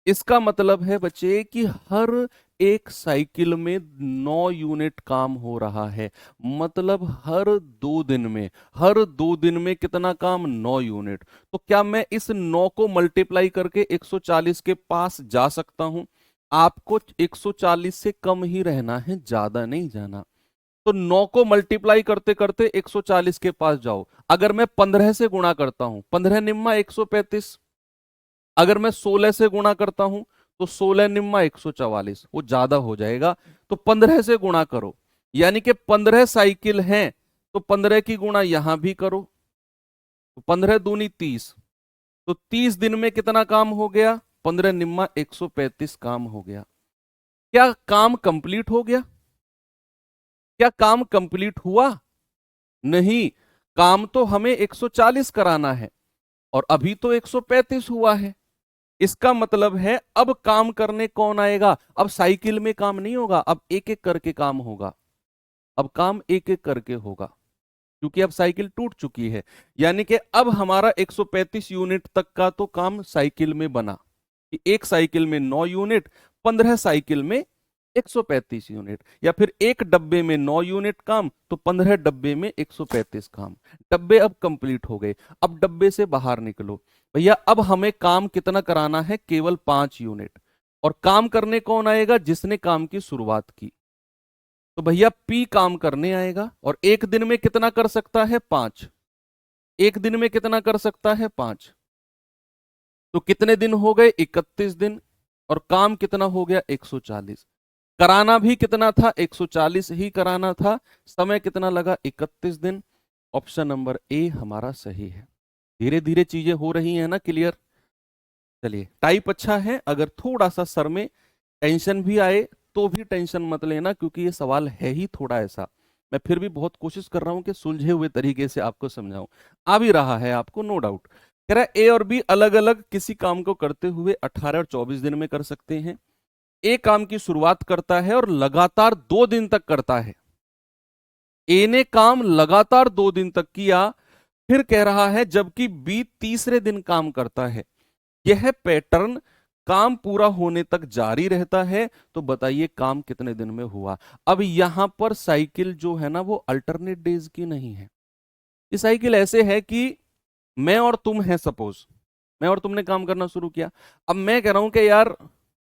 Speaker 1: इसका मतलब है बच्चे कि हर एक साइकिल में 9 यूनिट काम हो रहा है। मतलब हर 2 दिन में, हर 2 दिन में कितना काम? 9 यूनिट। तो क्या मैं इस 9 को मल्टीप्लाई करके 140 के पास जा सकता हूं? आपको 140 से कम ही रहना है, ज्यादा नहीं जाना। तो 9 को मल्टीप्लाई करते करते 140 के पास जाओ। अगर मैं 15 से गुणा करता हूं, 15 निम्मा 135। अगर मैं 16 से गुणा करता हूं तो 16 निम्मा 144, वो ज्यादा हो जाएगा। तो 15 से गुणा करो, यानी कि 15 साइकिल हैं, तो 15 की गुणा यहां भी करो, तो 15 दूनी 30। तो 30 दिन में कितना काम हो गया? 15 निम्मा 135 काम हो गया। क्या काम कंप्लीट हो गया? क्या काम कंप्लीट हुआ? नहीं, काम तो हमें 140 कराना है और अभी तो 135 हुआ है। इसका मतलब है अब काम करने कौन आएगा? अब साइकिल में काम नहीं होगा, अब एक एक करके काम होगा। अब काम एक एक करके होगा, क्योंकि अब साइकिल टूट चुकी है। यानी कि अब हमारा 135 यूनिट तक का तो काम साइकिल में बना कि एक साइकिल में 9 यूनिट, 15 साइकिल में 135 यूनिट, या फिर एक डब्बे में 9 यूनिट काम तो 15 डब्बे में 135 काम। डब्बे अब कंप्लीट हो गए। अब डब्बे से बाहर निकलो भैया, अब हमें काम कितना कराना है? केवल 5 यूनिट। और काम करने कौन आएगा? जिसने काम की शुरुआत की। तो भैया पी काम करने आएगा और एक दिन में कितना कर सकता है? 5। एक दिन में कितना कर सकता है? 5। तो कितने दिन हो गए? 31 दिन। और काम कितना हो गया? 140। कराना भी कितना था? 140 ही कराना था। समय कितना लगा? 31 दिन। ऑप्शन नंबर ए हमारा सही है। धीरे धीरे चीजें हो रही हैं ना क्लियर। चलिए, टाइप अच्छा है। अगर थोड़ा सा सर में टेंशन भी आए तो भी टेंशन मत लेना, क्योंकि ये सवाल है ही थोड़ा ऐसा। मैं फिर भी बहुत कोशिश कर रहा हूं कि सुलझे हुए तरीके से आपको समझाऊं। आ भी रहा है आपको, नो डाउट। कह रहा है ए और बी अलग अलग किसी काम को करते हुए 18 और 24 दिन में कर सकते हैं। ए काम की शुरुआत करता है और लगातार 2 दिन तक करता है। ए ने काम लगातार 2 दिन तक किया, फिर कह रहा है जबकि बी तीसरे दिन काम करता है। यह पैटर्न काम पूरा होने तक जारी रहता है। तो बताइए काम कितने दिन में हुआ? अब यहां पर साइकिल जो है ना वो अल्टरनेट डेज की नहीं है। ये साइकिल ऐसे है कि मैं और तुम हैं, सपोज मैं और तुमने काम करना शुरू किया। अब मैं कह रहा हूं कि यार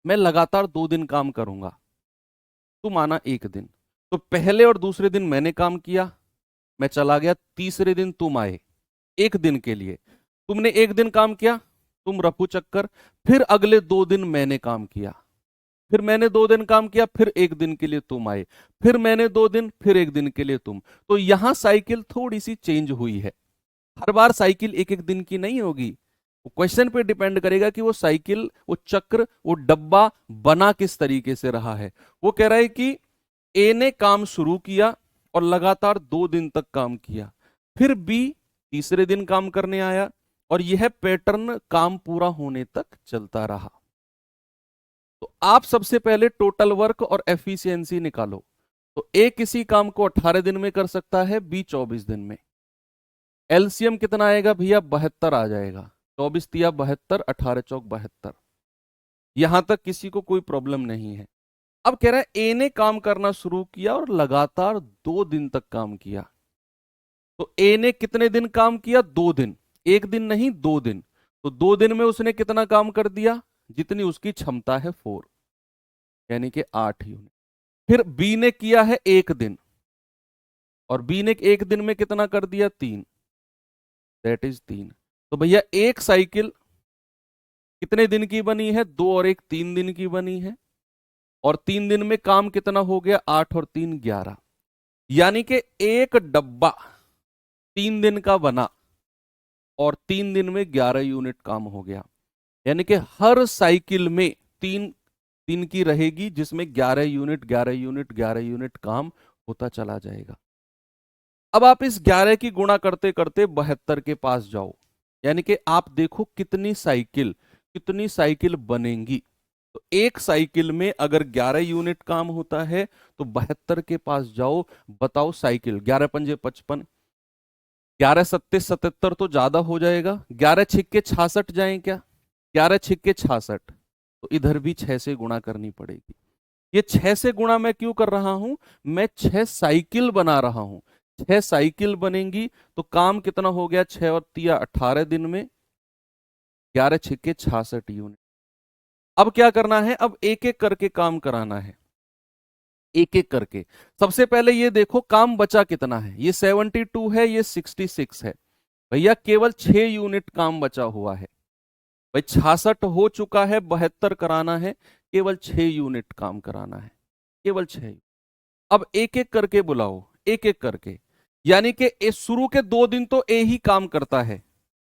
Speaker 1: मैं लगातार 2 दिन काम करूंगा, तुम आना एक दिन। तो पहले और दूसरे दिन मैंने काम किया, मैं चला गया। तीसरे दिन तुम आए एक दिन के लिए। तुमने एक दिन काम किया, तुम रफू चक्कर। फिर अगले 2 दिन मैंने काम किया, फिर मैंने 2 दिन काम किया, फिर एक दिन के लिए तुम आए, फिर मैंने 2 दिन, फिर एक दिन के लिए तुम। तो यहां साइकिल थोड़ी सी चेंज हुई है। हर बार साइकिल एक एक दिन की नहीं होगी। वो क्वेश्चन पे डिपेंड करेगा कि वो साइकिल, वो चक्र, वो डब्बा बना किस तरीके से रहा है। वो कह रहा है कि ए ने काम शुरू किया और लगातार 2 दिन तक काम किया, फिर बी तीसरे दिन काम करने आया और यह पैटर्न काम पूरा होने तक चलता रहा। तो आप सबसे पहले टोटल वर्क और एफिशिएंसी निकालो। तो ए किसी काम को 18 दिन में कर सकता है, बी 24 दिन में। एलसीएम कितना आएगा भैया? 72 आ जाएगा। 24 तिया 72, 18 चौक 72। यहां तक किसी को कोई प्रॉब्लम नहीं है। अब कह रहा है ए ने काम करना शुरू किया और लगातार 2 दिन तक काम किया। तो ए ने कितने दिन काम किया? 2 दिन। एक दिन नहीं, 2 दिन। तो 2 दिन में उसने कितना काम कर दिया? जितनी उसकी क्षमता है, 4, यानी कि 8 यूनिट। फिर बी ने किया है 1 दिन, और बी ने 1 दिन में कितना कर दिया? 3, दैट इज 3। तो भैया एक साइकिल कितने दिन की बनी है? 2 और 1 3 दिन की बनी है। और 3 दिन में काम कितना हो गया? 8 और 3 11। यानी कि एक डब्बा 3 दिन का बना और 3 दिन में 11 यूनिट काम हो गया। यानी कि हर साइकिल में 3 दिन की रहेगी, जिसमें 11 यूनिट 11 यूनिट 11 यूनिट काम होता चला जाएगा। अब आप इस 11 की गुणा करते करते 72 के पास जाओ। यानी कि आप देखो कितनी साइकिल बनेंगी। तो एक साइकिल में अगर 11 यूनिट काम होता है तो 72 के पास जाओ, बताओ साइकिल 11 पंजे 55, 11 सत्ते 77 तो ज्यादा हो जाएगा। 11 छिक्के 66 जाएं क्या? 11 छिक्के 66, तो इधर भी 6 से गुणा करनी पड़ेगी। ये 6 से गुणा मैं क्यों कर रहा हूं? मैं 6 साइकिल बना रहा हूं। 6 साइकिल बनेंगी तो काम कितना हो गया? 6 और 3 18 दिन में, 11 छिक्के 66 यूनिट। अब क्या करना है? अब एक एक करके काम कराना है, एक एक करके। सबसे पहले ये देखो काम बचा कितना है। ये 72 है, ये 66 है। भैया केवल 6 यूनिट काम बचा हुआ है। भाई 66 हो चुका है, 72 कराना है, केवल 6 यूनिट काम कराना है, केवल 6। अब एक एक करके बुलाओ, एक एक करके। यानी कि शुरू के 2 दिन तो ए ही काम करता है,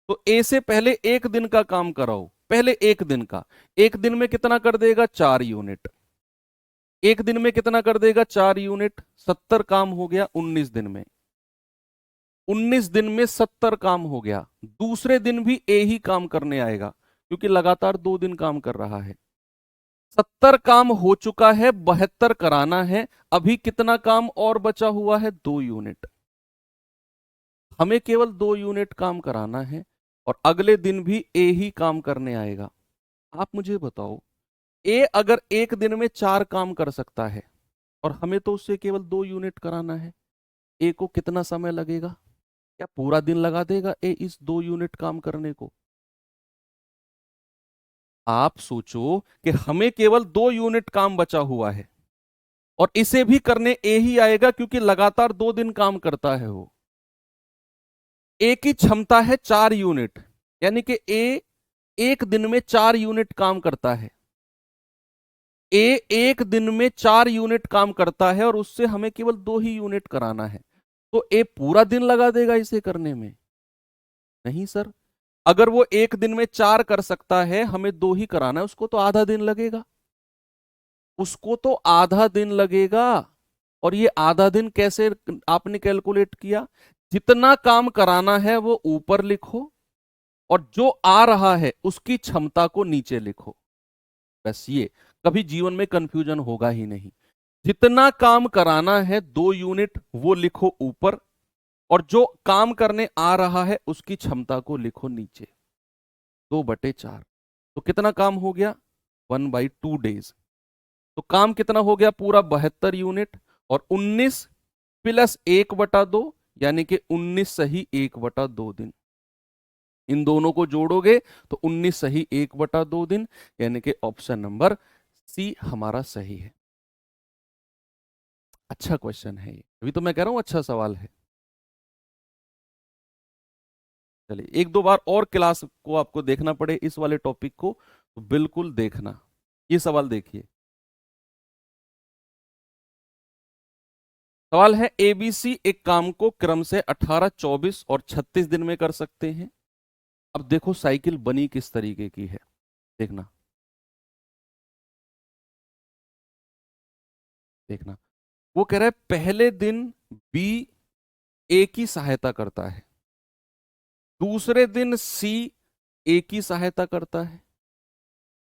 Speaker 1: तो ए से पहले एक दिन का काम कराओ। पहले एक दिन का। एक दिन में कितना कर देगा? 4 यूनिट। एक दिन में कितना कर देगा? 4 यूनिट। 70 काम हो गया 19 दिन में। 19 दिन में 70 काम हो गया। दूसरे दिन भी ए ही काम करने आएगा, क्योंकि लगातार 2 दिन काम कर रहा है। 70 काम हो चुका है, 72 कराना है। अभी कितना काम और बचा हुआ है? 2 यूनिट। हमें केवल 2 यूनिट काम कराना है और अगले दिन भी ए ही काम करने आएगा। आप मुझे बताओ, ए अगर एक दिन में 4 काम कर सकता है और हमें तो उससे केवल 2 यूनिट कराना है, ए को कितना समय लगेगा? क्या पूरा दिन लगा देगा ए इस 2 यूनिट काम करने को? आप सोचो कि हमें केवल 2 यूनिट काम बचा हुआ है और इसे भी करने ए ही आएगा, क्योंकि लगातार 2 दिन काम करता है वो। ए की क्षमता है 4 यूनिट, यानी कि ए एक दिन में 4 यूनिट काम करता है। ए एक दिन में 4 यूनिट काम करता है और उससे हमें केवल 2 ही यूनिट कराना है, तो ए पूरा दिन लगा देगा इसे करने में? नहीं सर। अगर वो एक दिन में 4 कर सकता है, हमें 2 ही कराना है, उसको तो आधा दिन लगेगा। उसको तो आधा दिन लगेगा। और ये आधा दिन कैसे आपने कैलकुलेट किया? जितना काम कराना है वो ऊपर लिखो और जो आ रहा है उसकी क्षमता को नीचे लिखो। बस ये, कभी जीवन में कंफ्यूजन होगा ही नहीं। जितना काम कराना है 2 यूनिट वो लिखो ऊपर, और जो काम करने आ रहा है उसकी क्षमता को लिखो नीचे। 2/4। तो कितना काम हो गया? 1/2 डेज। तो काम कितना हो गया? पूरा 72 यूनिट। और 19 प्लस 1/2, यानी कि 19 सही 1/2 दिन। इन दोनों को जोड़ोगे तो 19 सही 1/2 दिन, यानी कि ऑप्शन नंबर सी हमारा सही है। अच्छा क्वेश्चन है ये, अभी तो मैं कह रहा हूं अच्छा सवाल है। चलिए, एक दो बार और क्लास को आपको देखना पड़े इस वाले टॉपिक को तो बिल्कुल देखना। ये सवाल देखिए। सवाल है, एबीसी एक काम को क्रम से 18, 24 और 36 दिन में कर सकते हैं। अब देखो साइकिल बनी किस तरीके की है, देखना देखना। वो कह रहा है पहले दिन बी ए की सहायता करता है, दूसरे दिन सी ए की सहायता करता है।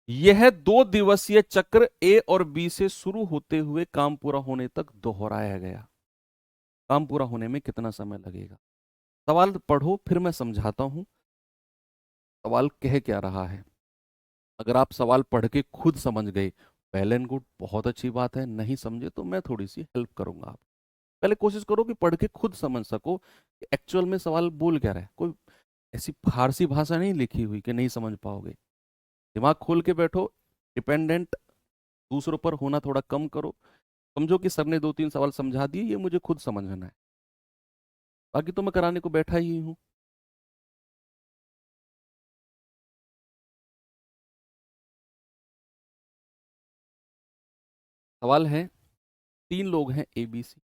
Speaker 1: यह 2 दिवसीय चक्र ए और बी से शुरू होते हुए काम पूरा होने तक दोहराया गया। काम पूरा होने में कितना समय लगेगा? सवाल पढ़ो फिर मैं समझाता हूं सवाल कह क्या रहा है। अगर आप सवाल पढ़ के खुद समझ गए, वेल एंड गुड, बहुत अच्छी बात है। नहीं समझे तो मैं थोड़ी सी हेल्प करूंगा आप। पहले कोशिश करो कि पढ़ के खुद समझ सको कि एक्चुअल में सवाल बोल क्या रहा है। कोई ऐसी फारसी भाषा नहीं लिखी हुई कि नहीं समझ पाओगे। दिमाग खोल के बैठो, डिपेंडेंट दूसरों पर होना थोड़ा कम करो। समझो कि सर ने 2-3 सवाल समझा दिए, ये मुझे खुद समझना है, बाकी तो मैं कराने को बैठा ही हूं। सवाल है, 3 लोग हैं ए बी सी।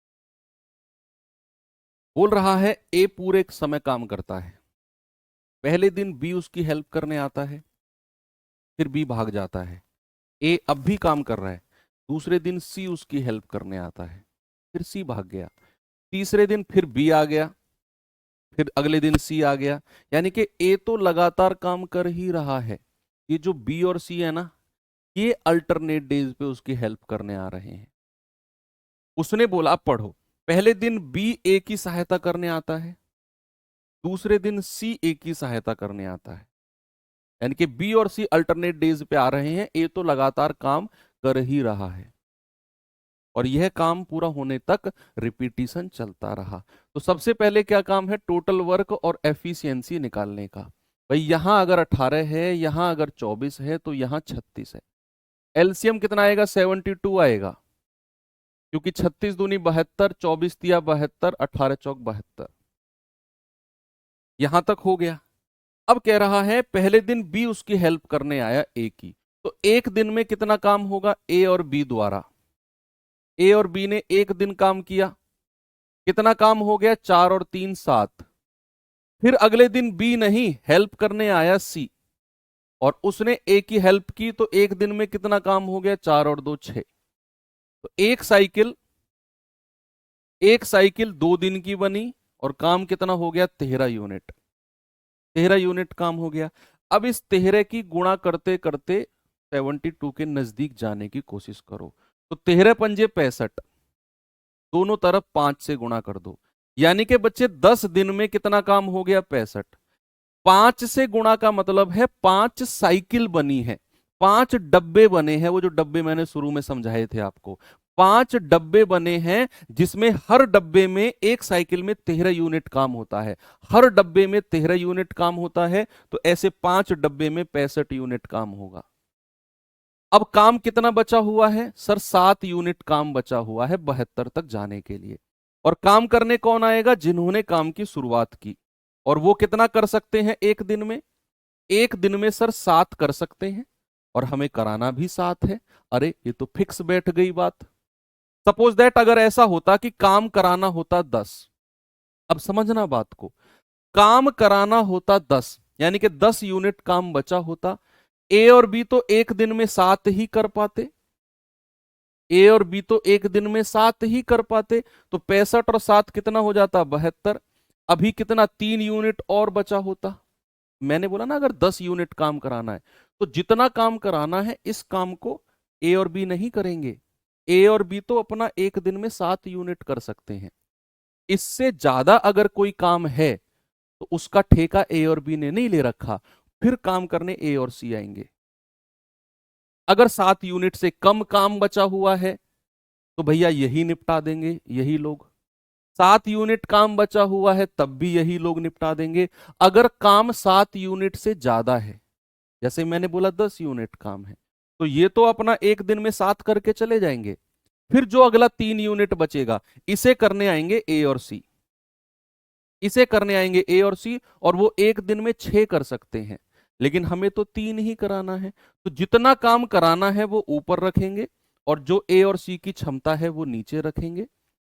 Speaker 1: बोल रहा है ए पूरे समय काम करता है। पहले दिन बी उसकी हेल्प करने आता है, फिर बी भाग जाता है। ए अब भी काम कर रहा है। दूसरे दिन सी उसकी हेल्प करने आता है, फिर सी भाग गया। तीसरे दिन फिर बी आ गया, फिर अगले दिन सी आ गया। यानी कि ए तो लगातार काम कर ही रहा है। ये जो बी और सी है ना, ये अल्टरनेट डेज पे उसकी हेल्प करने आ रहे हैं। उसने बोला, अब पढ़ो, पहले दिन बी ए की सहायता करने आता है, दूसरे दिन सी ए की सहायता करने आता है। यानी कि बी और सी अल्टरनेट डेज पे आ रहे हैं, ए तो लगातार काम कर ही रहा है और यह काम पूरा होने तक रिपीटिशन चलता रहा। तो सबसे पहले क्या काम है? टोटल वर्क और एफिशिएंसी निकालने का। भाई यहां अगर 18 है, यहां अगर 24 है, तो यहां 36 है। एलसीएम कितना आएगा? 72 आएगा, क्योंकि 36 दूनी 72, 24 तिया 72, 18 चौक 72। यहां तक हो गया। अब कह रहा है पहले दिन बी उसकी हेल्प करने आया ए की, तो एक दिन में कितना काम होगा ए और बी द्वारा? ए और बी ने एक दिन काम किया, कितना काम हो गया? 4 और 3 7। फिर अगले दिन बी नहीं, हेल्प करने आया सी और उसने ए की हेल्प की, तो एक दिन में कितना काम हो गया? 4 और 2 6। तो एक साइकिल 2 दिन की बनी और काम कितना हो गया? 13 यूनिट। 13 यूनिट काम हो गया। अब इस 13 की गुणा करते करते 72 के नजदीक जाने की कोशिश करो। तो 13 पंजे 65, दोनों तरफ 5 से गुणा कर दो। यानी कि बच्चे 10 दिन में कितना काम हो गया? 65। 5 से गुणा का मतलब है 5 साइकिल बनी है, 5 डब्बे बने हैं, वो जो डब्बे मैंने शुरू में समझाए थे आपको। 5 डब्बे बने हैं जिसमें हर डब्बे में एक साइकिल में 13 यूनिट काम होता है। हर डब्बे में 13 यूनिट काम होता है, तो ऐसे 5 डब्बे में 65 यूनिट काम होगा। अब काम कितना बचा हुआ है सर? 7 यूनिट काम बचा हुआ है 72 तक जाने के लिए। और काम करने कौन आएगा? जिन्होंने काम की शुरुआत की। और वो कितना कर सकते हैं एक दिन में? एक दिन में सर 7 कर सकते हैं, और हमें कराना भी 7 है। अरे ये तो फिक्स बैठ गई बात। सपोज दैट अगर ऐसा होता कि काम कराना होता 10, अब समझना बात को, काम कराना होता 10 यानी कि 10 यूनिट काम बचा होता। ए और बी तो एक दिन में 7 ही कर पाते, ए और बी तो एक दिन में 7 ही कर पाते, तो 65 और 7 कितना हो जाता? 72। अभी कितना 3 यूनिट और बचा होता। मैंने बोला ना अगर 10 यूनिट काम कराना है, तो जितना काम कराना है इस काम को ए और बी नहीं करेंगे। ए और बी तो अपना एक दिन में 7 यूनिट कर सकते हैं। इससे ज्यादा अगर कोई काम है तो उसका ठेका ए और बी ने नहीं ले रखा, फिर काम करने ए और सी आएंगे। अगर 7 यूनिट से कम काम बचा हुआ है तो भैया यही निपटा देंगे यही लोग। 7 यूनिट काम बचा हुआ है तब भी यही लोग निपटा देंगे। अगर काम 7 यूनिट से ज्यादा है, जैसे मैंने बोला 10 यूनिट काम है, तो ये तो अपना एक दिन में 7 करके चले जाएंगे। फिर जो अगला 3 यूनिट बचेगा, इसे करने आएंगे ए और सी, इसे करने आएंगे ए और सी, और वो एक दिन में 6 कर सकते हैं। लेकिन हमें तो 3 ही कराना है, तो जितना काम कराना है वो ऊपर रखेंगे, और जो ए और सी की क्षमता है वो नीचे रखेंगे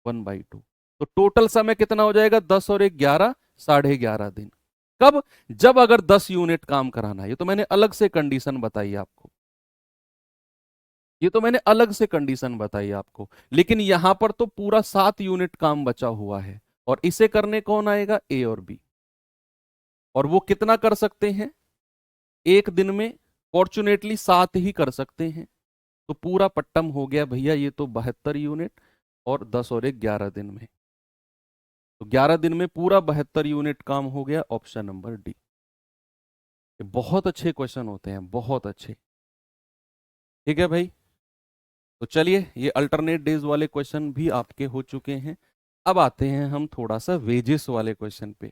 Speaker 1: 1/2। तो टोटल समय कितना हो जाएगा? 10 और 1 11, 11.5 दिन। कब? जब अगर 10 यूनिट काम कराना है। ये तो मैंने अलग से कंडीशन बताई आपको, ये तो मैंने अलग से कंडीशन बताई आपको। लेकिन यहां पर तो पूरा 7 यूनिट काम बचा हुआ है, और इसे करने कौन आएगा? ए और बी। और वो कितना कर सकते हैं एक दिन में? फॉर्चुनेटली 7 ही कर सकते हैं। तो पूरा पट्टम हो गया भैया, ये तो 72 यूनिट, और 10 और 1 11 दिन में। तो 11 दिन में पूरा 72 यूनिट काम हो गया। Option number D. ये बहुत अच्छे क्वेश्चन होते हैं, बहुत अच्छे। ठीक है भाई, तो चलिए ये अल्टरनेट डेज वाले क्वेश्चन भी आपके हो चुके हैं। अब आते हैं हम थोड़ा सा वेजिस वाले क्वेश्चन पे।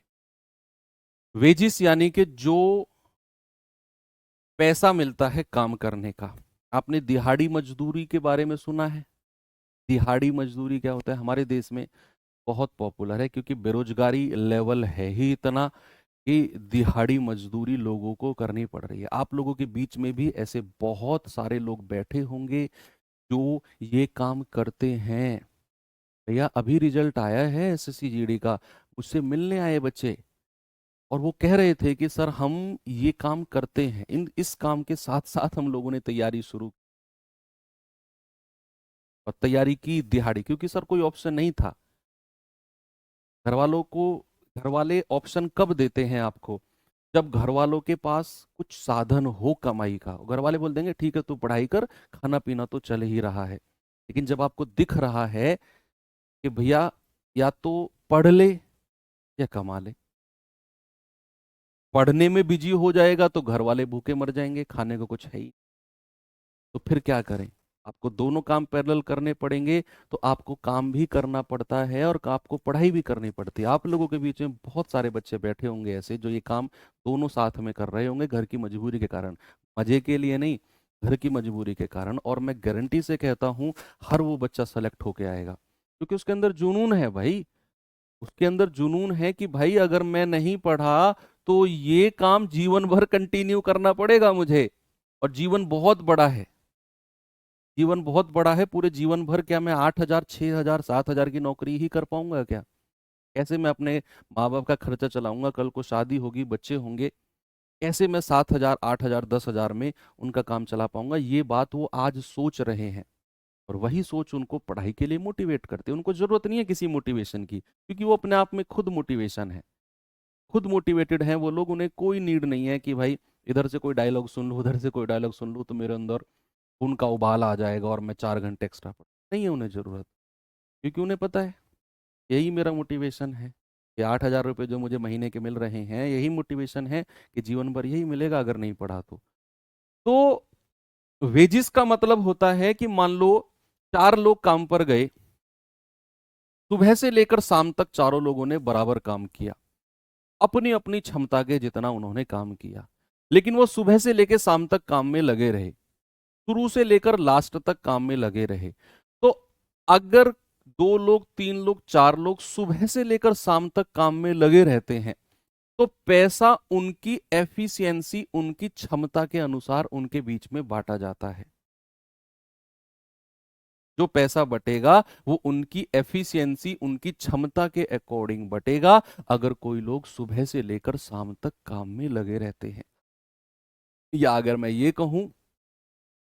Speaker 1: वेजिस यानी कि जो पैसा मिलता है काम करने का। आपने दिहाड़ी मजदूरी के बारे में सुना है? दिहाड़ी मजदूरी क्या होता है? हमारे देश में बहुत पॉपुलर है, क्योंकि बेरोजगारी लेवल है ही इतना कि दिहाड़ी मजदूरी लोगों को करनी पड़ रही है। आप लोगों के बीच में भी ऐसे बहुत सारे लोग बैठे होंगे जो ये काम करते हैं। भैया अभी रिजल्ट आया है एसएससी जीडी का, मुझसे मिलने आए बच्चे, और वो कह रहे थे कि सर हम ये काम करते हैं, इस काम के साथ साथ हम लोगों ने तैयारी शुरू और तैयारी की दिहाड़ी, क्योंकि सर कोई ऑप्शन नहीं था। घर वालों को, घर वाले ऑप्शन कब देते हैं आपको? जब घर वालों के पास कुछ साधन हो कमाई का। घर वाले बोल देंगे ठीक है तू पढ़ाई कर, खाना पीना तो चल ही रहा है। लेकिन जब आपको दिख रहा है कि भैया या तो पढ़ ले या कमा ले, पढ़ने में बिजी हो जाएगा तो घर वाले भूखे मर जाएंगे, खाने को कुछ है ही, तो फिर क्या करें? आपको दोनों काम पैरेलल करने पड़ेंगे। तो आपको काम भी करना पड़ता है और आपको पढ़ाई भी करनी पड़ती है। आप लोगों के बीच में बहुत सारे बच्चे बैठे होंगे ऐसे जो ये काम दोनों साथ में कर रहे होंगे, घर की मजबूरी के कारण, मजे के लिए नहीं, घर की मजबूरी के कारण। और मैं गारंटी से कहता हूँ हर वो बच्चा सेलेक्ट होके आएगा, क्योंकि उसके अंदर जुनून है भाई। उसके अंदर जुनून है कि भाई अगर मैं नहीं पढ़ा तो ये काम जीवन भर कंटिन्यू करना पड़ेगा मुझे। और जीवन बहुत बड़ा है, जीवन बहुत बड़ा है। पूरे जीवन भर क्या मैं 8,000 6,000 7,000 की नौकरी ही कर पाऊंगा क्या? कैसे मैं अपने माँ बाप का खर्चा चलाऊंगा? कल को शादी होगी, बच्चे होंगे, कैसे मैं 7,000 8,000 10,000 में उनका काम चला पाऊंगा? ये बात वो आज सोच रहे हैं, और वही सोच उनको पढ़ाई के लिए मोटिवेट करते हैं। उनको जरूरत नहीं है किसी मोटिवेशन की, क्योंकि वो अपने आप में खुद मोटिवेशन है, खुद मोटिवेटेड हैं वो लोग। उन्हें कोई नीड नहीं है कि भाई इधर से कोई डायलॉग सुन लूँ, उधर से कोई डायलॉग सुन लूँ तो मेरे अंदर खून का उबाल आ जाएगा और मैं 4 घंटे एक्स्ट्रा पढ़, नहीं है उन्हें जरूरत। क्योंकि उन्हें पता है यही मेरा मोटिवेशन है। ये 8,000 रुपये जो मुझे महीने के मिल रहे हैं, यही मोटिवेशन है कि जीवन भर यही मिलेगा अगर नहीं पढ़ा तो वेजिस का मतलब होता है कि मान लो 4 लोग काम पर गए, सुबह से लेकर शाम तक चारों लोगों ने बराबर काम किया, अपनी अपनी क्षमता के जितना उन्होंने काम किया, लेकिन वो सुबह से लेकर शाम तक काम में लगे रहे, शुरू से लेकर लास्ट तक काम में लगे रहे। तो अगर 2 लोग, 3 लोग, 4 लोग सुबह से लेकर शाम तक काम में लगे रहते हैं तो पैसा उनकी एफिशिएंसी, उनकी क्षमता के अनुसार उनके बीच में बांटा जाता है। जो पैसा बटेगा वो उनकी एफिशिएंसी, उनकी क्षमता के अकॉर्डिंग बटेगा। अगर कोई लोग सुबह से लेकर शाम तक काम में लगे रहते हैं, या अगर मैं ये कहूं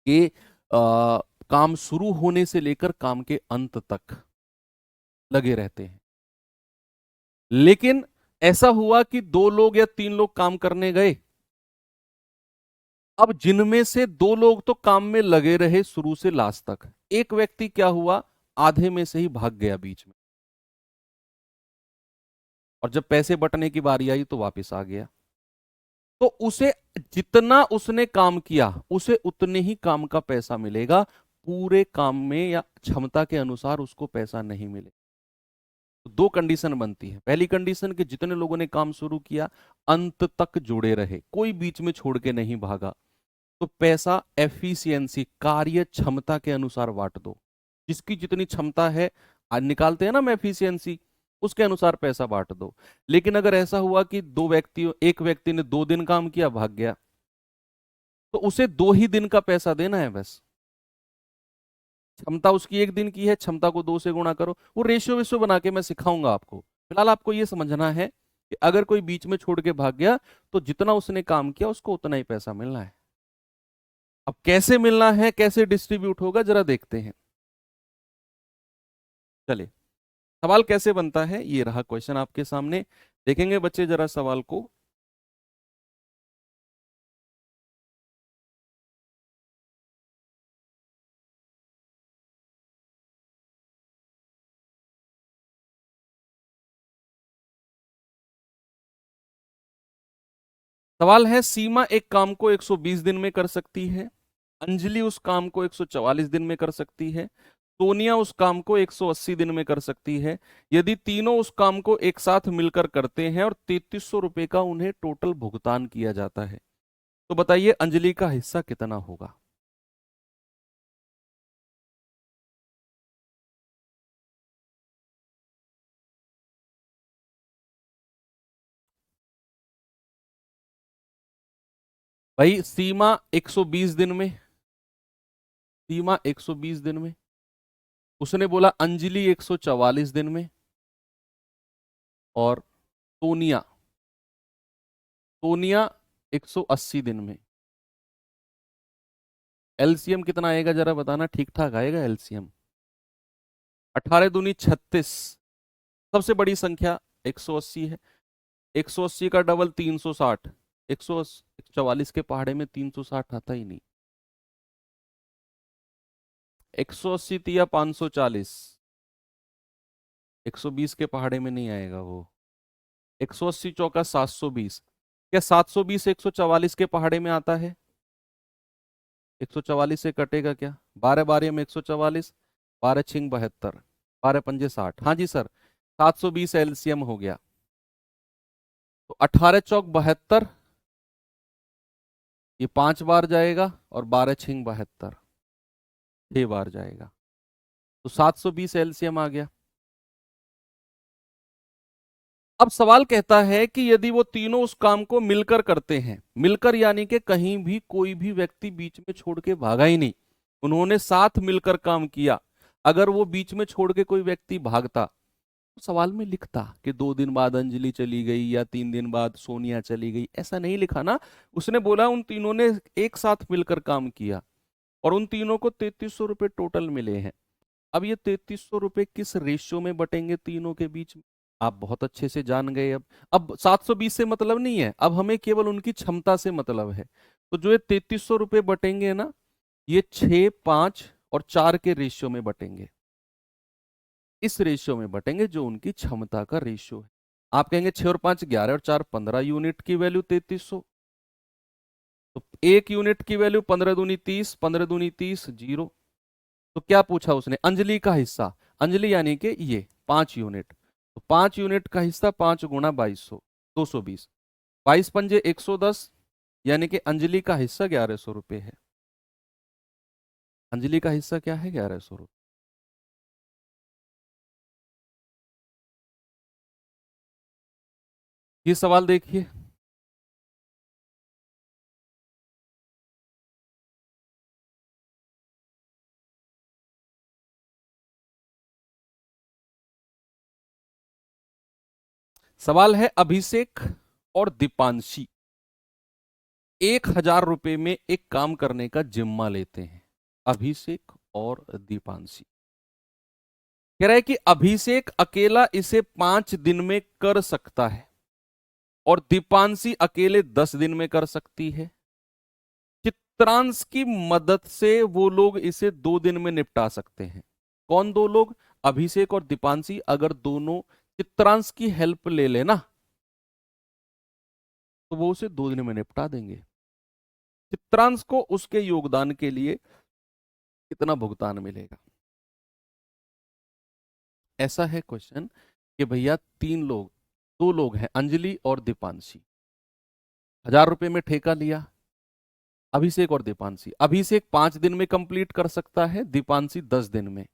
Speaker 1: कि काम शुरू होने से लेकर काम के अंत तक लगे रहते हैं, लेकिन ऐसा हुआ कि 2 लोग या 3 लोग काम करने गए, अब जिनमें से 2 लोग तो काम में लगे रहे शुरू से लास्ट तक, एक व्यक्ति क्या हुआ, आधे में से ही भाग गया बीच में, और जब पैसे बंटने की बारी आई तो वापस आ गया। तो उसे जितना उसने काम किया उसे उतने ही काम का पैसा मिलेगा, पूरे काम में या क्षमता के अनुसार उसको पैसा नहीं मिले। तो 2 कंडीशन बनती है। पहली कंडीशन कि जितने लोगों ने काम शुरू किया अंत तक जुड़े रहे, कोई बीच में छोड़ के नहीं भागा, तो पैसा एफिशिएंसी, कार्य क्षमता के अनुसार बांट दो। जिसकी जितनी क्षमता है, आज निकालते हैं ना हम एफिशिएंसी, उसके अनुसार पैसा बांट दो। लेकिन अगर ऐसा हुआ कि एक व्यक्ति ने 2 दिन काम किया, भाग गया, तो उसे 2 ही दिन का पैसा देना है बस। क्षमता उसकी 1 दिन की है, क्षमता को 2 से गुणा करो। वो रेशियो वेशियो बना के मैं सिखाऊंगा आपको। फिलहाल आपको ये समझना है कि अगर कोई बीच में छोड़ के भाग गया तो जितना उसने काम किया उसको उतना ही पैसा मिलना है। अब कैसे मिलना है, कैसे डिस्ट्रीब्यूट होगा, जरा देखते हैं। चलिए, सवाल कैसे बनता है, ये रहा क्वेश्चन आपके सामने। देखेंगे बच्चे जरा सवाल को। सवाल है, सीमा एक काम को 120 दिन में कर सकती है, अंजलि उस काम को 144 दिन में कर सकती है, सोनिया उस काम को 180 दिन में कर सकती है। यदि तीनों उस काम को एक साथ मिलकर करते हैं और 3300 रुपए का उन्हें टोटल भुगतान किया जाता है, तो बताइए अंजलि का हिस्सा कितना होगा। भाई सीमा 120 दिन में, सीमा 120 दिन में, उसने बोला अंजलि 144 दिन में, और सोनिया, सोनिया 180 दिन में। एलसीएम कितना आएगा जरा बताना, ठीक ठाक आएगा एलसीएम। 18 दूनी 36, सबसे बड़ी संख्या 180 है, 180 का डबल 360, 144 के पहाड़े में 360 आता ही नहीं। 180 तिया 540, 120 के पहाड़े में नहीं आएगा वो। 180 चौका 720, क्या 720 144 के पहाड़े में आता है? 144 से कटेगा क्या, 12 12 में 144, 12 छिंग 72, 12 पंजे 60। हाँ जी सर, 720 एलसीएम हो गया। तो 18 चौक 72, ये 5 बार जाएगा, और 12 छिंग 72, 6 बार जाएगा। तो 720 एलसीएम आ गया। अब सवाल कहता है कि यदि वो तीनों उस काम को मिलकर करते हैं, मिलकर यानी कि कहीं भी कोई भी व्यक्ति बीच में छोड़ के भागा ही नहीं, उन्होंने साथ मिलकर काम किया। अगर वो बीच में छोड़ के कोई व्यक्ति भागता तो सवाल में लिखता कि 2 दिन बाद अंजलि चली गई या 3 दिन बाद सोनिया चली गई, ऐसा नहीं लिखा ना। उसने बोला उन तीनों ने एक साथ मिलकर काम किया और उन तीनों को 3300 रुपये टोटल मिले हैं। अब ये 3300 रुपये किस रेशियो में बटेंगे तीनों के बीच में, आप बहुत अच्छे से जान गए। अब 720 से मतलब नहीं है, अब हमें केवल उनकी क्षमता से मतलब है। तो जो ये 3300 रुपये बटेंगे ना, ये 6, 5 और 4 के रेशियो में बटेंगे। इस रेशियो में बटेंगे जो उनकी क्षमता का रेशियो है। आप कहेंगे 6 और 5 11 और 4 15 यूनिट की वैल्यू 3300, तो 1 यूनिट की वैल्यू 15 दूनी 30, 15 दूनी 30, 0। तो क्या पूछा उसने? अंजलि का हिस्सा। अंजलि यानी कि ये 5 यूनिट, तो 5 यूनिट का हिस्सा 5 गुणा 2200, 220। 22 पंजे 110, यानी कि अंजलि का हिस्सा 1100 रुपये है। अंजलि का हिस्सा क्या है? 1100 रुपये। ये सवाल देखिए, सवाल है अभिषेक और दीपांशी 1000 रुपये में एक काम करने का जिम्मा लेते हैं। अभिषेक और दीपांशी, कह रहा है कि अभिषेक अकेला इसे 5 दिन में कर सकता है और दीपांशी अकेले 10 दिन में कर सकती है। चित्रांश की मदद से वो लोग इसे 2 दिन में निपटा सकते हैं। कौन दो लोग? अभिषेक और दीपांशी। अगर दोनों चित्रांश की हेल्प ले लेना तो वो उसे 2 दिन में निपटा देंगे। चित्रांश को उसके योगदान के लिए कितना भुगतान मिलेगा? ऐसा है क्वेश्चन कि भैया 3 लोग, 2 लोग हैं, अंजलि और दीपांशी। 1000 रुपये में ठेका लिया, अभिषेक और दीपांशी। अभिषेक 5 दिन में कंप्लीट कर सकता है, दीपांशी 10 दिन में।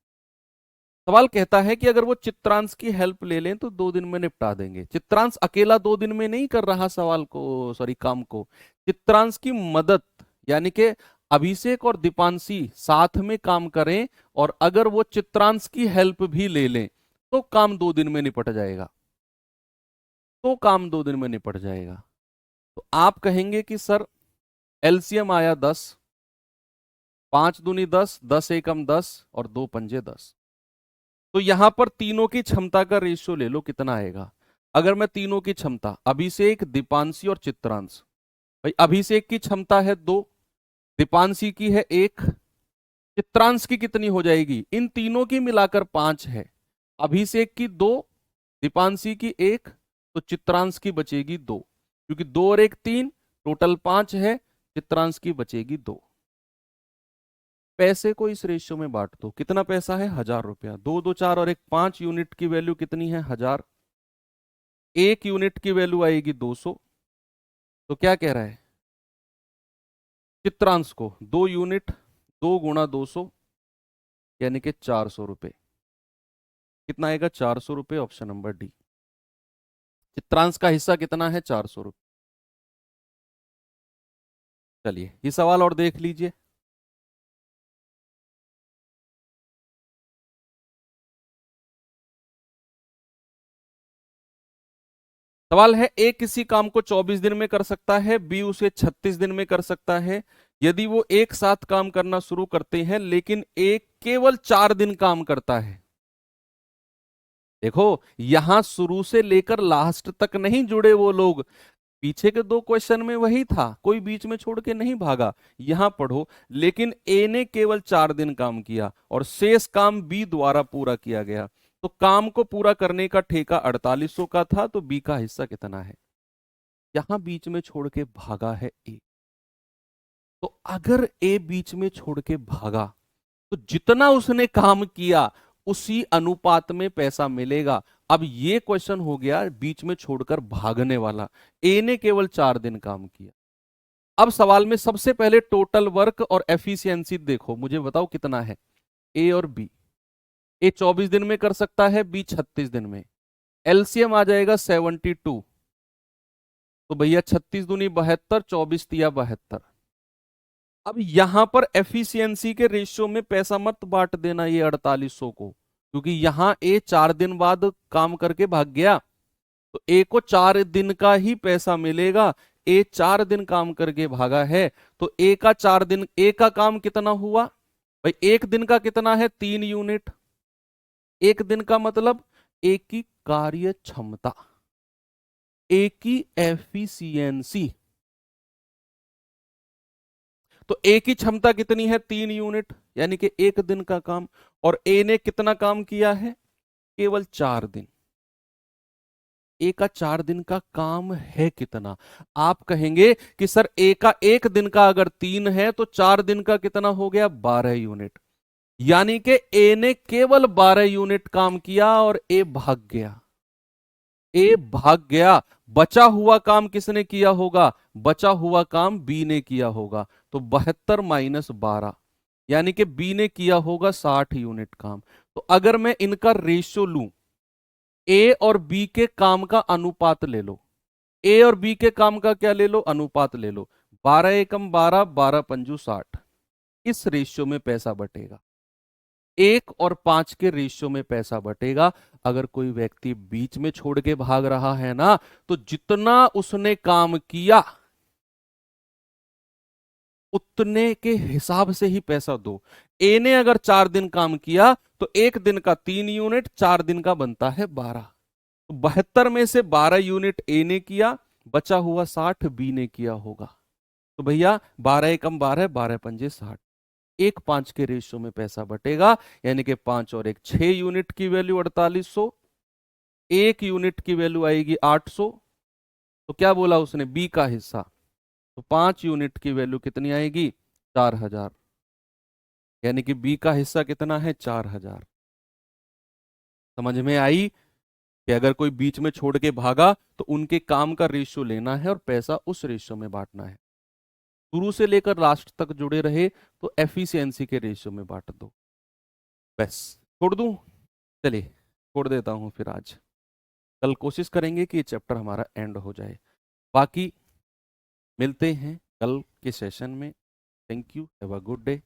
Speaker 1: सवाल कहता है कि अगर वो चित्रांश की हेल्प ले लें तो 2 दिन में निपटा देंगे। चित्रांश अकेला 2 दिन में नहीं कर रहा सवाल को, सॉरी, काम को। चित्रांश की मदद, यानी कि अभिषेक और दीपांशी साथ में काम करें और अगर वो चित्रांश की हेल्प भी ले लें तो काम 2 दिन में निपट जाएगा। तो काम 2 दिन में निपट जाएगा। तो आप कहेंगे कि सर एलसीएम आया 10, 5 दूनी 10, 10 एकम 10 और 2 पंजे 10। तो यहां पर तीनों की क्षमता का रेशियो ले लो, कितना आएगा? अगर मैं तीनों की क्षमता, अभिषेक, दीपांशी और चित्रांश, भाई अभिषेक की क्षमता है 2, दीपांशी की है 1, चित्रांश की कितनी हो जाएगी? इन तीनों की मिलाकर 5 है। अभिषेक की 2, दीपांशी की 1, तो चित्रांश की बचेगी 2, क्योंकि 2 और 1 3, टोटल 5 है, चित्रांश की बचेगी 2। पैसे को इस रेशियो में बांट दो। कितना पैसा है? 1000 रुपया। 2 2 4 और 1 5, यूनिट की वैल्यू कितनी है? 1000। 1 यूनिट की वैल्यू आएगी 200। तो क्या कह रहा है? चित्रांश को 2 यूनिट, 2 गुणा 200, यानी कि 400 रुपये। कितना आएगा? 400 रुपये, ऑप्शन नंबर डी। चित्रांश का हिस्सा कितना है? 400 रुपये। चलिए ये सवाल और देख लीजिए। सवाल है ए किसी काम को 24 दिन में कर सकता है, बी उसे 36 दिन में कर सकता है। यदि वो एक साथ काम करना शुरू करते हैं लेकिन ए केवल 4 दिन काम करता है। देखो यहां शुरू से लेकर लास्ट तक नहीं जुड़े वो लोग, पीछे के 2 क्वेश्चन में वही था, कोई बीच में छोड़ के नहीं भागा। यहां पढ़ो, लेकिन ए ने केवल 4 दिन काम किया और शेष काम बी द्वारा पूरा किया गया। तो काम को पूरा करने का ठेका 4800 का था, तो बी का हिस्सा कितना है? यहां बीच में छोड़ के भागा है ए। तो अगर ए बीच में छोड़ के भागा तो जितना उसने काम किया उसी अनुपात में पैसा मिलेगा। अब ये क्वेश्चन हो गया बीच में छोड़कर भागने वाला। ए ने केवल 4 दिन काम किया। अब सवाल में सबसे पहले टोटल वर्क और एफिशिएंसी देखो, मुझे बताओ कितना है? ए और बी। ए 24 दिन में कर सकता है, बी 36 दिन में। एलसीएम आ जाएगा 72। तो भैया 36 दूनी 72, 24 तिया 72। अब यहां पर एफिशिएंसी के रेशियो में पैसा मत बांट देना ये 4800 को, क्योंकि यहां ए 4 दिन बाद काम करके भाग गया, तो ए को 4 दिन का ही पैसा मिलेगा। ए 4 दिन काम करके भागा है, तो ए का 4 दिन, ए का काम कितना हुआ भाई? 1 दिन का कितना है? 3 यूनिट। 1 दिन का मतलब ए की कार्य क्षमता, ए की एफिशिएंसी। तो ए की क्षमता कितनी है? 3 यूनिट, यानी कि 1 दिन का काम। और ए ने कितना काम किया है? केवल 4 दिन। ए का 4 दिन का काम है कितना? आप कहेंगे कि सर ए का 1 दिन का अगर 3 है तो 4 दिन का कितना हो गया? 12 यूनिट। यानी कि ए ने केवल 12 यूनिट काम किया और ए भाग गया। ए भाग गया, बचा हुआ काम किसने किया होगा? बचा हुआ काम बी ने किया होगा। तो 72 माइनस 12, यानी कि बी ने किया होगा 60 यूनिट काम। तो अगर मैं इनका रेशियो लूं, ए और बी के काम का अनुपात ले लो। ए और बी के काम का क्या ले लो? अनुपात ले लो। 12 एकम 12, 12 पंजू 60। इस रेशियो में पैसा बटेगा, 1 और 5 के रेशियो में पैसा बटेगा। अगर कोई व्यक्ति बीच में छोड़ के भाग रहा है ना, तो जितना उसने काम किया उतने के हिसाब से ही पैसा दो। ए ने अगर 4 दिन काम किया तो 1 दिन का 3 यूनिट, 4 दिन का बनता है 12। तो 72 में से 12 यूनिट ए ने किया, बचा हुआ 60 बी ने किया होगा। तो भैया 12 एकम 12, 12 पंजे 60, 1-5 के रेशियो में पैसा बटेगा। यानी कि 5 और 1 6 यूनिट की वैल्यू 4800, 1 यूनिट की वैल्यू आएगी 800। तो क्या बोला उसने? बी का हिस्सा। तो 5 यूनिट की वैल्यू कितनी आएगी? 4000। यानी कि बी का हिस्सा कितना है? 4000। समझ में आई कि अगर कोई बीच में छोड़ के भागा तो उनके काम का रेशियो लेना है और पैसा उस रेशियो में बांटना है। शुरू से लेकर लास्ट तक जुड़े रहे तो एफिशिएंसी के रेशियो में बांट दो। बस छोड़ दूं? चलिए छोड़ देता हूं फिर आज। कल कोशिश करेंगे कि ये चैप्टर हमारा एंड हो जाए। बाकी मिलते हैं कल के सेशन में। Thank you, have a good day.